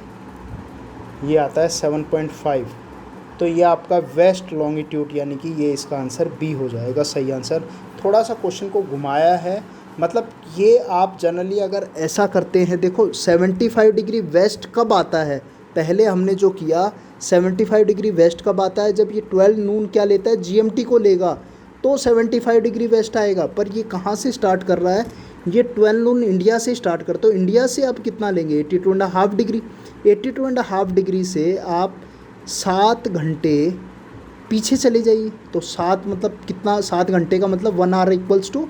ये आता है 7.5, तो ये आपका वेस्ट लॉन्गिट्यूड, यानी कि ये इसका आंसर बी हो जाएगा सही आंसर। थोड़ा सा क्वेश्चन को घुमाया है, मतलब ये आप जनरली अगर ऐसा करते हैं, देखो 75 डिग्री वेस्ट कब आता है, पहले हमने जो किया 75 डिग्री वेस्ट कब आता है, जब ये 12 नून क्या लेता है, GMT को लेगा तो 75 डिग्री वेस्ट आएगा। पर ये कहाँ से स्टार्ट कर रहा है, ये 12 नून इंडिया से स्टार्ट करते, तो इंडिया से आप कितना लेंगे 82.5 डिग्री, 82.5 डिग्री से आप 7 घंटे पीछे चले जाइए, तो 7 मतलब कितना, 7 घंटे का मतलब 1 hour equals to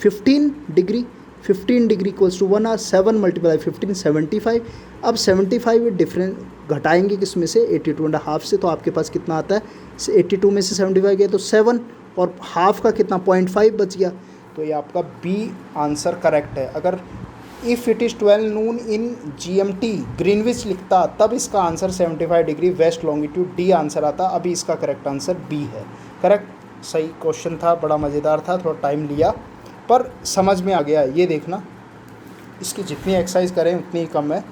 15 degree, 15 degree equals to 1 hour, 7 × 15 75। अब 75 डिफरेंस घटाएंगे किस में से, 82.5 से, तो आपके पास कितना आता है, 82 में से 75 गया तो 7, और हाफ का कितना 0.5 बच गया, तो ये आपका बी आंसर करेक्ट है। अगर if it is 12 Noon in GMT Greenwich लिखता तब इसका answer 75 degree west longitude D answer आता, अभी इसका करेक्ट आंसर बी है। करेक्ट सही क्वेश्चन था, बड़ा मज़ेदार था, थोड़ा टाइम लिया पर समझ में आ गया। ये देखना, इसकी जितनी एक्सरसाइज करें उतनी ही कम है।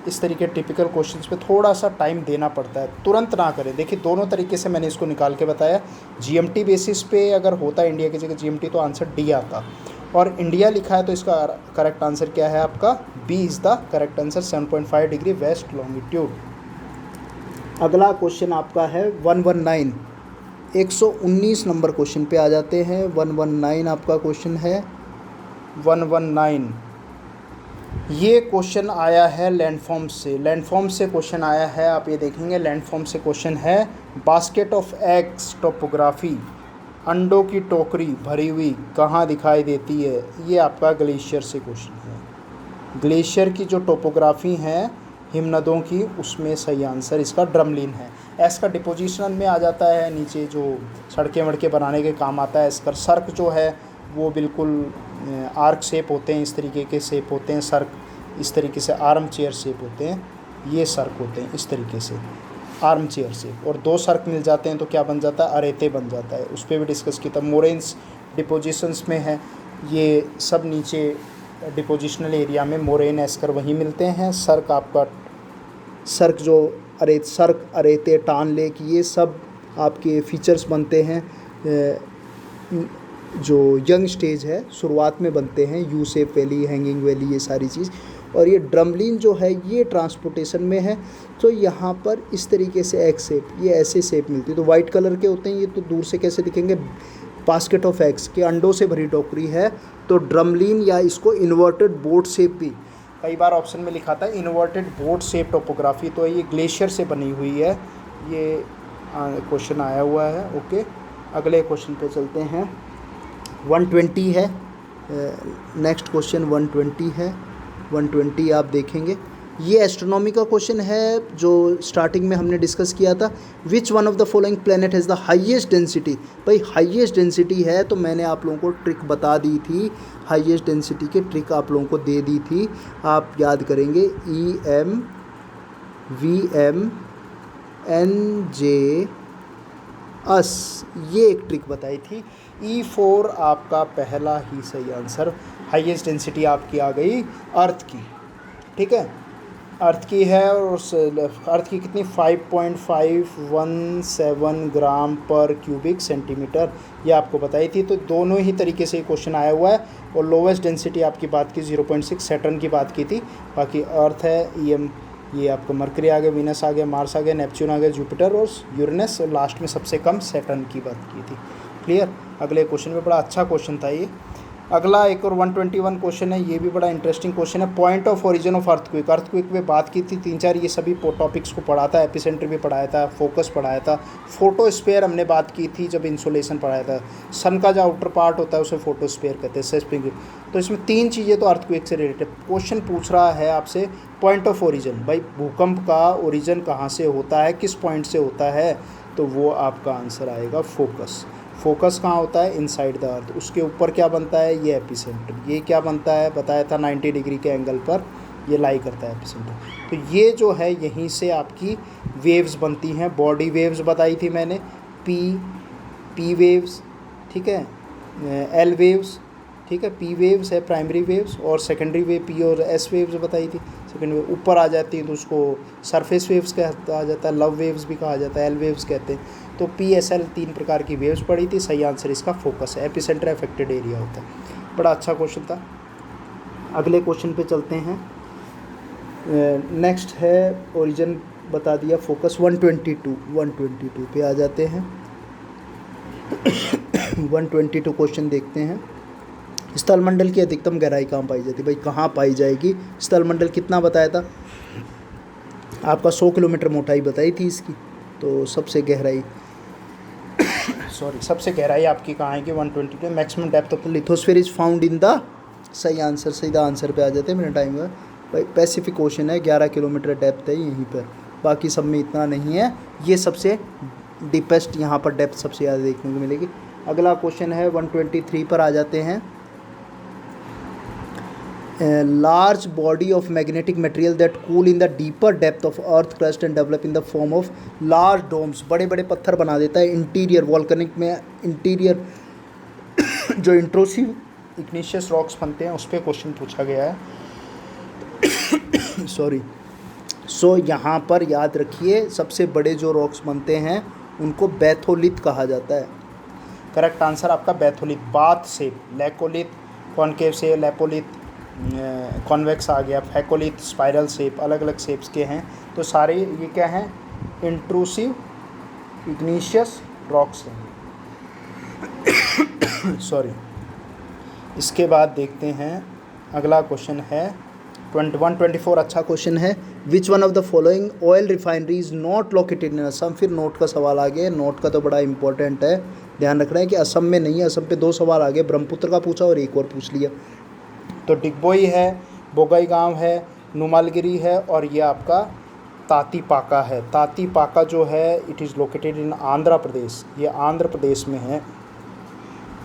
इस तरीके टिपिकल क्वेश्चंस पे थोड़ा सा टाइम देना पड़ता है, तुरंत ना करें। देखिए दोनों तरीके से मैंने इसको निकाल के बताया। GMT बेसिस पे अगर होता इंडिया की जगह GMT तो आंसर डी आता, और इंडिया लिखा है तो इसका करेक्ट आंसर क्या है आपका, B is the correct answer, 7.5 degree west longitude. अगला क्वेश्चन आपका है 119, 119 नंबर क्वेश्चन पे आ जाते हैं। 119 आपका क्वेश्चन है 119। ये क्वेश्चन आया है लैंडफॉर्म से, लैंडफॉर्म से क्वेश्चन आया है, आप ये देखेंगे लैंडफॉर्म से क्वेश्चन है। बास्केट ऑफ एग्स टोपोग्राफी, अंडों की टोकरी भरी हुई कहाँ दिखाई देती है, ये आपका ग्लेशियर से क्वेश्चन है। ग्लेशियर की जो टोपोग्राफी है हिमनदों की, उसमें सही आंसर इसका ड्रमलिन है। एस का डिपोजिशन में आ जाता है, नीचे जो सड़कें वड़कें बनाने के काम आता है। इसका सर्क जो है वो बिल्कुल आर्क शेप होते हैं, इस तरीके के शेप होते हैं सर्क, इस तरीके से आर्म चेयर शेप होते हैं, ये सर्क होते हैं इस तरीके से आर्म चेयर शेप। और दो सर्क मिल जाते हैं तो क्या बन जाता है, अरेते बन जाता है। उस पर भी डिस्कस किया था। मोरेन्स डिपोजिशंस में है, ये सब नीचे डिपोजिशनल एरिया में मोरेन एस्कर वहीं मिलते हैं। सर्क आपका सर्क जो सर्क अरेते टान लेक, ये सब आपके फीचर्स बनते हैं जो यंग स्टेज है, शुरुआत में बनते हैं। U shape valley, hanging valley, ये सारी चीज़। और ये ड्रमलिन जो है ये ट्रांसपोर्टेशन में है, तो यहाँ पर इस तरीके से एग शेप, ये ऐसे शेप मिलती है। तो वाइट कलर के होते हैं ये, तो दूर से कैसे दिखेंगे, बास्केट ऑफ एग्स के अंडों से भरी टोकरी है, तो ड्रमलिन या इसको इन्वर्टेड बोट शेप भी कई बार ऑप्शन में लिखा था, इन्वर्टेड बोट शेप टोपोग्राफी, तो ये ग्लेशियर से बनी हुई है। ये क्वेश्चन आया हुआ है। ओके, अगले क्वेश्चन पे चलते हैं। 120 है नेक्स्ट क्वेश्चन, 120 है। 120 आप देखेंगे, ये एस्ट्रोनॉमी का क्वेश्चन है जो स्टार्टिंग में हमने डिस्कस किया था। विच one of the following planet has the highest density. भाई हाईएस्ट डेंसिटी है तो मैंने आप लोगों को ट्रिक बता दी थी, हाईएस्ट डेंसिटी के ट्रिक आप लोगों को दे दी थी, आप याद करेंगे। EM VM NJ US, ये एक ट्रिक बताई थी। E4 आपका पहला ही सही आंसर। हाईएस्ट डेंसिटी आपकी आ गई अर्थ की, ठीक है, अर्थ की है, और उस अर्थ की कितनी 5.517 ग्राम पर क्यूबिक सेंटीमीटर, ये आपको बताई थी। तो दोनों ही तरीके से क्वेश्चन आया हुआ है। और लोवेस्ट डेंसिटी आपकी बात की 0.6 सैटर्न की बात की थी, बाकी अर्थ है, ये आपका मरकरी आ गया, वीनस आ गया, मार्स आ गया, नेपच्यून आ गया, जुपिटर और यूरेनस, और लास्ट में सबसे कम सैटर्न की बात की थी। क्लियर। अगले क्वेश्चन में बड़ा अच्छा क्वेश्चन था ये। अगला एक और 121 क्वेश्चन है, ये भी बड़ा इंटरेस्टिंग क्वेश्चन है। Point of origin of earthquake. Earthquake में बात की थी 3-4, ये सभी टॉपिक्स को पढ़ा था। एपिसेंटर भी पढ़ाया था, फोकस पढ़ाया था, फोटोस्फीयर हमने बात की थी जब इंसोलेशन पढ़ाया था। सन का जो आउटर पार्ट होता है उसे फोटोस्फीयर कहते हैं, सेस्पिंग। तो इसमें 3 चीज़ें तो अर्थक्वेक से रिलेटेड। क्वेश्चन पूछ रहा है आपसे पॉइंट ऑफ ओरिजिन, भाई भूकंप का ओरिजिन कहाँ से होता है, किस पॉइंट से होता है, तो वो आपका आंसर आएगा फोकस। फोकस कहाँ होता है, इनसाइड द अर्थ। उसके ऊपर क्या बनता है, ये एपिसेंटर। ये क्या बनता है, बताया था 90 डिग्री के एंगल पर ये लाई करता है एपिसेंटर। तो ये जो है यहीं से आपकी वेव्स बनती हैं। बॉडी वेव्स बताई थी मैंने, पी वेव्स, ठीक है, एल वेव्स, ठीक है, पी वेव्स है प्राइमरी वेव्स, और सेकेंडरी वेव पी और एस वेव्स बताई थी। सेकेंड वेव ऊपर आ जाती है तो उसको सरफेस वेव्स कहा जाता है, लव वेव्स भी कहा जाता है, एल वेव्स कहते हैं। तो पी एस एल 3 प्रकार की वेव्स पड़ी थी। सही आंसर इसका फोकस है, एपिसेंटर अफेक्टेड एरिया होता है। बड़ा अच्छा क्वेश्चन था। अगले क्वेश्चन पे चलते हैं। नेक्स्ट है ओरिजिन बता दिया, फोकस। 122 पे आ जाते हैं। 122 क्वेश्चन देखते हैं। स्थलमंडल की अधिकतम गहराई कहाँ पाई जाती है, भाई कहाँ पाई जाएगी। स्थलमंडल कितना बताया था आपका, 100 किलोमीटर मोटाई बताई थी इसकी। तो सबसे गहराई सबसे गहराई आपकी कहाँ आएगी 122। Maximum depth of the lithosphere is found in the, सही आंसर, सीधा आंसर पे आ जाते हैं। मेरा टाइम हुआ भाई, पैसिफिक ओशन है, 11 किलोमीटर डेप्थ है यहीं पर, बाकी सब में इतना नहीं है। ये सबसे डीपेस्ट यहाँ पर डेप्थ सबसे ज़्यादा देखने को मिलेगी। अगला क्वेश्चन है 123 पर आ जाते हैं। large body of magnetic material that cool in the deeper depth of earth crust and develop in the form of large domes। बड़े बड़े पत्थर बना देता है इंटीरियर वॉल्केनिक में, इंटीरियर जो इंट्रोसिव इग्निशियस रॉक्स बनते हैं उस पर क्वेश्चन पूछा गया है। सो यहाँ पर याद रखिए सबसे बड़े जो रॉक्स बनते हैं उनको बैथोलिथ कहा जाता है। करेक्ट आंसर आपका batholith. Bath shape, laccolith, concave से लेपोलिथ, कॉन्वेक्स आ गया, फैकोलिथ, स्पाइरल शेप, अलग अलग शेप्स के हैं। तो सारे ये क्या हैं, इंट्रूसिव इग्निशियस रॉक्स हैं। इसके बाद देखते हैं अगला क्वेश्चन है 124। अच्छा क्वेश्चन है। Which one of the following oil refinery is not located in Assam. फिर नोट का सवाल आ गया। नोट का तो बड़ा इंपॉर्टेंट है, ध्यान रखना है कि असम में नहीं है। असम पे 2 सवाल आ गए, ब्रह्मपुत्र का पूछा और एक और पूछ लिया। तो डिगबोई है, बोगाईगांव है, नुमालगिरी है, और ये आपका तातीपाका है। तातीपाका जो है it is located in Andhra Pradesh. ये आंध्र प्रदेश में है,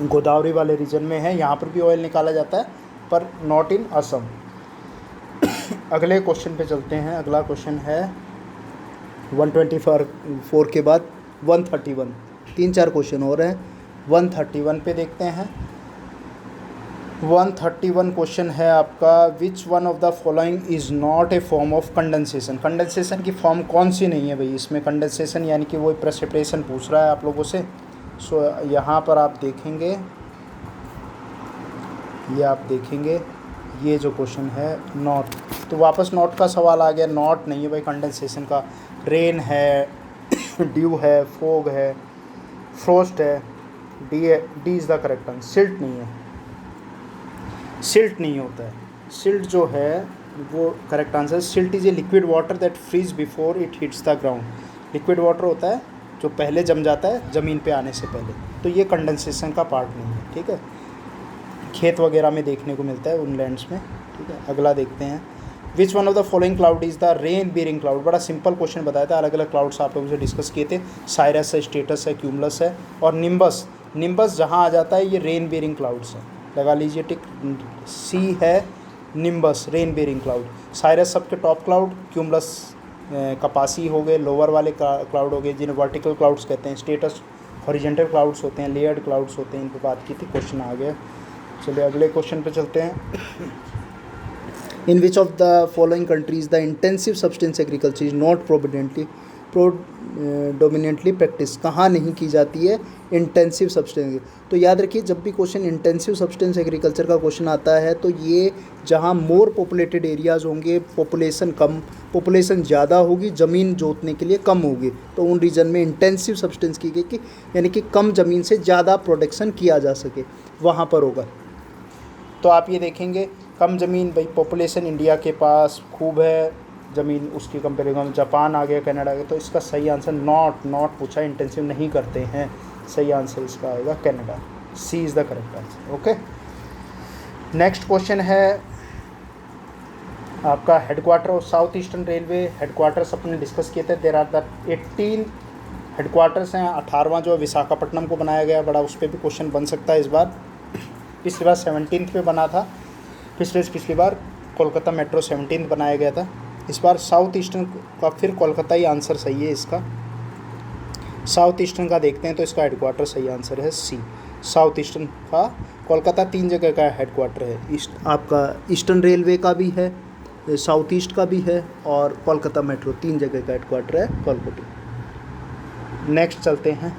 गोदावरी वाले रीजन में है। यहाँ पर भी ऑयल निकाला जाता है पर नॉट इन असम। अगले क्वेश्चन पे चलते हैं। अगला क्वेश्चन है 124 के बाद 131। 3-4 क्वेश्चन और हैं। 131 पे देखते हैं। 131 क्वेश्चन है आपका, विच one of the following is not A form of condensation. Condensation की फॉर्म कौन सी नहीं है भाई इसमें। कंडेंसेशन यानी कि वो प्रेसिपिटेशन पूछ रहा है आप लोगों से। सो यहाँ पर आप देखेंगे, ये जो क्वेश्चन है नॉट, तो वापस नॉट का सवाल आ गया। नॉट नहीं है भाई कंडेंसेशन का। रेन है, ड्यू है, फोग है, फ्रोस्ट है, D is the correct answer. Silt नहीं है, सिल्ट नहीं होता है। सिल्ट जो है वो correct answer. Silt is a liquid water that freeze before it hits the ground. Liquid water होता है जो पहले जम जाता है ज़मीन पे आने से पहले। तो ये कंडेंसेशन का पार्ट नहीं है, ठीक है। खेत वगैरह में देखने को मिलता है उन लैंड्स में, ठीक है। अगला देखते हैं। Which one of the following cloud is the rain bearing cloud. बड़ा सिंपल क्वेश्चन बताया था। अलग अलग क्लाउड्स आप लोगों से डिस्कस किए थे। साइरस है, स्टेटस है, क्यूमुलस है और निम्बस। निम्बस जहाँ आ जाता है ये रेन बेरिंग क्लाउड्स है, लगा लीजिए टिक। सी है nimbus, rain bearing cloud. Cirrus सबके टॉप क्लाउड, क्यूमुलस कपासी हो गए लोअर वाले क्लाउड हो गए जिन्हें वर्टिकल क्लाउड्स कहते हैं। स्टेटस हॉरिजेंटल क्लाउड्स होते हैं, लेयर्ड क्लाउड्स होते हैं, इन पर बात की थी, क्वेश्चन आ गया। चलिए अगले क्वेश्चन पे चलते हैं। In which of the following countries the intensive substance agriculture is not predominantly practice, कहाँ नहीं की जाती है इंटेंसिव सब्सटेंस। तो याद रखिए जब भी क्वेश्चन इंटेंसिव सब्सटेंस एग्रीकल्चर का क्वेश्चन आता है तो ये जहाँ मोर पॉपुलेटेड एरियाज़ होंगे, पॉपुलेशन ज़्यादा होगी, ज़मीन जोतने के लिए कम होगी, तो उन रीजन में इंटेंसिव सब्सटेंस की गई कि यानी कि कम ज़मीन से ज़्यादा प्रोडक्शन किया जा सके, वहाँ पर होगा। तो आप ये देखेंगे कम ज़मीन, भाई पॉपुलेशन इंडिया के पास खूब है ज़मीन, उसकी कंपेरिजन में जापान आ गया, कनाडा आ गया, तो इसका सही आंसर नॉट पूछा, इंटेंसिव नहीं करते हैं, सही आंसर इसका आएगा Canada, C is the correct answer. Okay, next question है आपका headquarter of south eastern railway. Headquarters अपने डिस्कस किए थे, देर आर द 18 हेडक्वार्टर्स हैं, 18वां जो विशाखापट्टनम को बनाया गया बड़ा, उस पर भी क्वेश्चन बन सकता है इस बार। पिछली बार 17th पे बना था, पिछली बार कोलकाता मेट्रो 17th बनाया गया था, इस बार साउथ ईस्टर्न का फिर कोलकाता ही आंसर सही है इसका। साउथ ईस्टर्न का देखते हैं तो इसका हेडक्वार्टर सही आंसर है सी, साउथ ईस्टर्न का कोलकाता 3 जगह का हेडक्वार्टर है, आपका ईस्टर्न रेलवे का भी है, साउथ ईस्ट का भी है, और कोलकाता मेट्रो 3 जगह का हेडक्वार्टर है कोलकाता। नेक्स्ट चलते हैं,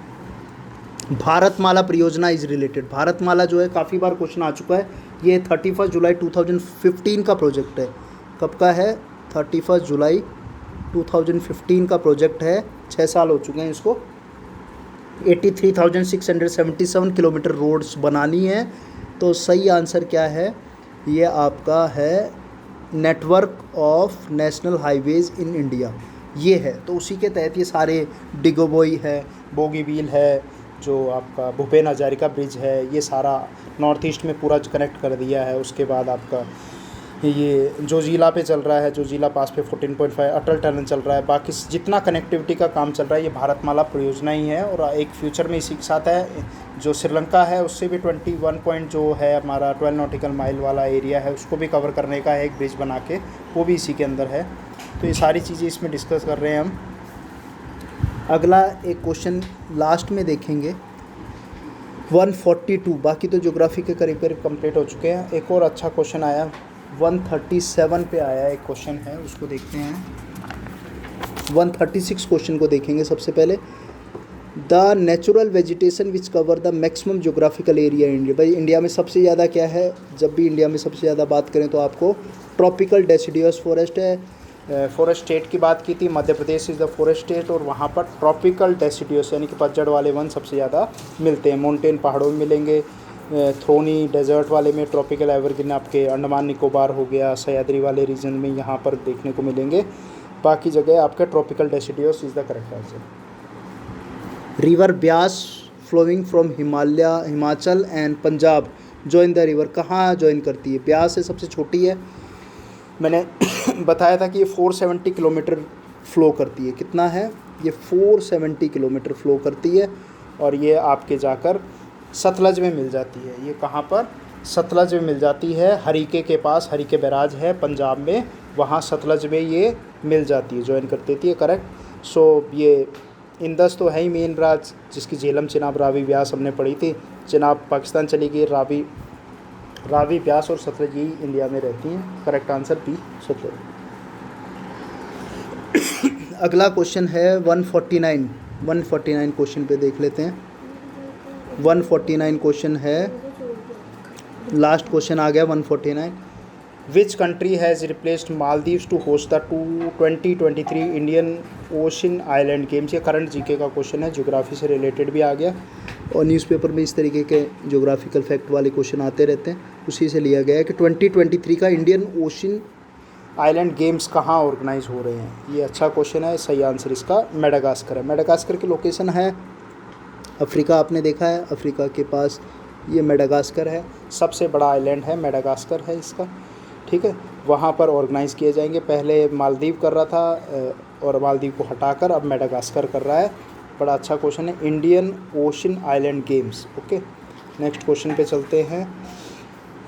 भारतमाला परियोजना इज रिलेटेड। भारतमाला जो है काफ़ी बार क्वेश्चन आ चुका है, ये 31 जुलाई 2015 का प्रोजेक्ट है। कब का है? 31 जुलाई 2015 का प्रोजेक्ट है, 6 साल हो चुके हैं इसको। 83,677 किलोमीटर रोड्स बनानी है, तो सही आंसर क्या है? ये आपका है network of national highways in India, ये है। तो उसी के तहत ये सारे डिगोबोई है, बोगीबील है, जो आपका भूपेन हजारिका ब्रिज है, ये सारा नॉर्थ ईस्ट में पूरा कनेक्ट कर दिया है। उसके बाद आपका ये जोजिला पे चल रहा है, जोजिला पास पे 14.5 अटल टनल चल रहा है, बाकी जितना कनेक्टिविटी का काम चल रहा है ये भारतमाला परियोजना ही है। और एक फ्यूचर में इसी के साथ है, जो श्रीलंका है उससे भी 21 पॉइंट जो है हमारा 12 नॉटिकल माइल वाला एरिया है, उसको भी कवर करने का है एक ब्रिज बना के, वो भी इसी के अंदर है। तो ये सारी चीज़ें इसमें डिस्कस कर रहे हैं हम। अगला एक क्वेश्चन लास्ट में देखेंगे 142, बाकी तो ज्योग्राफी के करीब करीब कंप्लीट हो चुके हैं। एक और अच्छा क्वेश्चन आया 137 पे आया एक क्वेश्चन है, उसको देखते हैं। 136 क्वेश्चन को देखेंगे सबसे पहले। The natural vegetation which cover the maximum geographical area India. भाई इंडिया में सबसे ज़्यादा क्या है? जब भी इंडिया में सबसे ज़्यादा बात करें तो आपको ट्रॉपिकल डेसिडियस फॉरेस्ट है। फॉरेस्ट स्टेट की बात की थी, Madhya Pradesh is the forest state, और वहाँ पर ट्रॉपिकल डेसिडियस यानी कि पतझड़ वाले वन सबसे ज़्यादा मिलते हैं। माउंटेन पहाड़ों में मिलेंगे, थ्रोनी डेजर्ट वाले में ट्रॉपिकल एवरग्रीन आपके अंडमान निकोबार हो गया, सह्याद्री वाले रीजन में यहाँ पर देखने को मिलेंगे। बाकी जगह आपके tropical deciduous is the correct answer. River Beas flowing from Himachal and Punjab join the river, कहाँ जॉइन करती है? ब्यास है सबसे छोटी है, मैंने बताया था कि ये 470 किलोमीटर फ़्लो करती है। कितना है ये? 470 किलोमीटर फ़्लो करती है, और ये आपके जाकर सतलज में मिल जाती है। ये कहाँ पर? सतलज में मिल जाती है, हरीके के पास, हरीके बैराज है पंजाब में, वहाँ सतलज में ये मिल जाती है, ज्वाइन कर देती है। करेक्ट। सो ये इंदस तो है ही मेन ब्रांच, जिसकी झेलम, चिनाब, रावी, ब्यास हमने पढ़ी थी। चिनाब पाकिस्तान चली गई, रावी, ब्यास और सतलज यही इंडिया में रहती हैं। Correct answer B, Sutlej. अगला क्वेश्चन है 149 क्वेश्चन पे देख लेते हैं। 149 क्वेश्चन है, लास्ट क्वेश्चन आ गया 149। Which country has replaced Maldives to host the 2023 Indian ocean island games? ये करंट जीके का क्वेश्चन है, ज्योग्राफी से रिलेटेड भी आ गया, और न्यूज़पेपर में इस तरीके के ज्योग्राफिकल फैक्ट वाले क्वेश्चन आते रहते हैं, उसी से लिया गया है कि 2023 का इंडियन ओशन आइलैंड गेम्स कहाँ ऑर्गेनाइज हो रहे हैं। ये अच्छा क्वेश्चन है, सही आंसर इसका मेडागास्कर है। मेडागास्कर की लोकेशन है अफ्रीका, आपने देखा है, अफ्रीका के पास ये मेडागास्कर है, सबसे बड़ा आइलैंड है मेडागास्कर है इसका, ठीक है। वहाँ पर ऑर्गेनाइज़ किए जाएंगे, पहले मालदीव कर रहा था और मालदीव को हटाकर अब मेडागास्कर कर रहा है। बड़ा अच्छा क्वेश्चन है, Indian ocean island games. Okay, next question पे चलते हैं।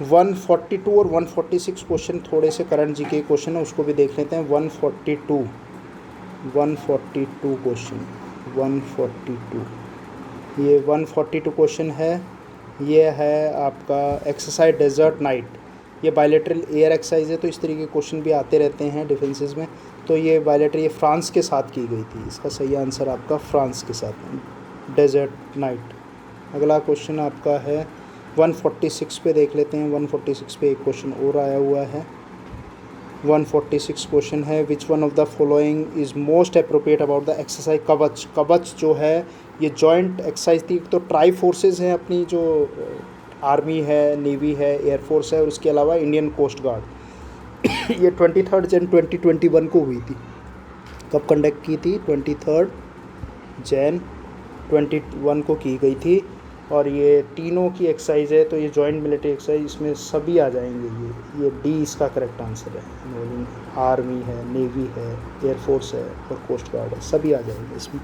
142 और 146 क्वेश्चन थोड़े से करंट जी के क्वेश्चन है, उसको भी देख लेते हैं। 142 क्वेश्चन 142 ये 142 क्वेश्चन है। ये है आपका एक्सरसाइज डेजर्ट नाइट, ये बायलैटरल एयर एक्सरसाइज है, तो इस तरीके के क्वेश्चन भी आते रहते हैं डिफेंसेस में। तो ये बायलैटरल, ये फ्रांस के साथ की गई थी, इसका सही आंसर आपका फ्रांस के साथ डेजर्ट नाइट। अगला क्वेश्चन आपका है 146 पे देख लेते हैं। 146 पे एक क्वेश्चन और आया हुआ है। 146 क्वेश्चन है, which one of the following is most appropriate about the exercise कवच। कवच जो है ये जॉइंट एक्सरसाइज थी। तो ट्राई फोर्सेस हैं अपनी, जो आर्मी है, नेवी है, एयरफोर्स है, और उसके अलावा इंडियन कोस्ट गार्ड। ये 23 जन 2021 को हुई थी। कब कंडक्ट की थी? 23 जन 21 को की गई थी। और ये तीनों की एक्सरसाइज है, तो ये जॉइंट मिलिट्री एक्सरसाइज, इसमें सभी आ जाएंगे। ये डी इसका करेक्ट आंसर है। आर्मी है, नेवी है, एयरफोर्स है और कोस्ट गार्ड है, सभी आ जाएंगे इसमें।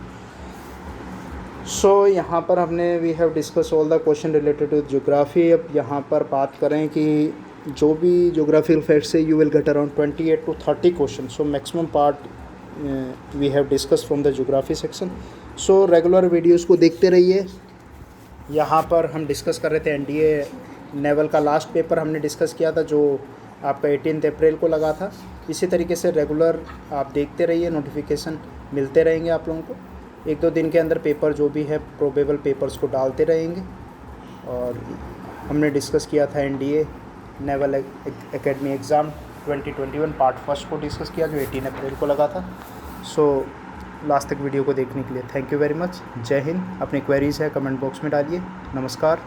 सो यहाँ पर हमने we have discuss all the question related to geography. अब यहाँ पर बात करें कि जो भी ज्योग्राफिकल फैक्ट्स है, you will get around 28 to 30 question. So maximum part we have discuss from the geography section. So regular videos को देखते रहिए। यहाँ पर हम डिस्कस कर रहे थे एनडीए नेवल का लास्ट पेपर हमने डिस्कस किया था, जो आपका 18 अप्रैल को लगा था। इसी तरीके से रेगुलर आप देखते रहिए, नोटिफिकेशन मिलते रहेंगे आप लोगों को। 1-2 दिन के अंदर पेपर जो भी है प्रोबेबल पेपर्स को डालते रहेंगे। और हमने डिस्कस किया था NDA naval academy exam 2021 part first को डिस्कस किया, जो 18 अप्रैल को लगा था। सो लास्ट तक वीडियो को देखने के लिए थैंक यू वेरी मच। जय हिंद। अपनी क्वेरीज़ है कमेंट बॉक्स में डालिए। नमस्कार।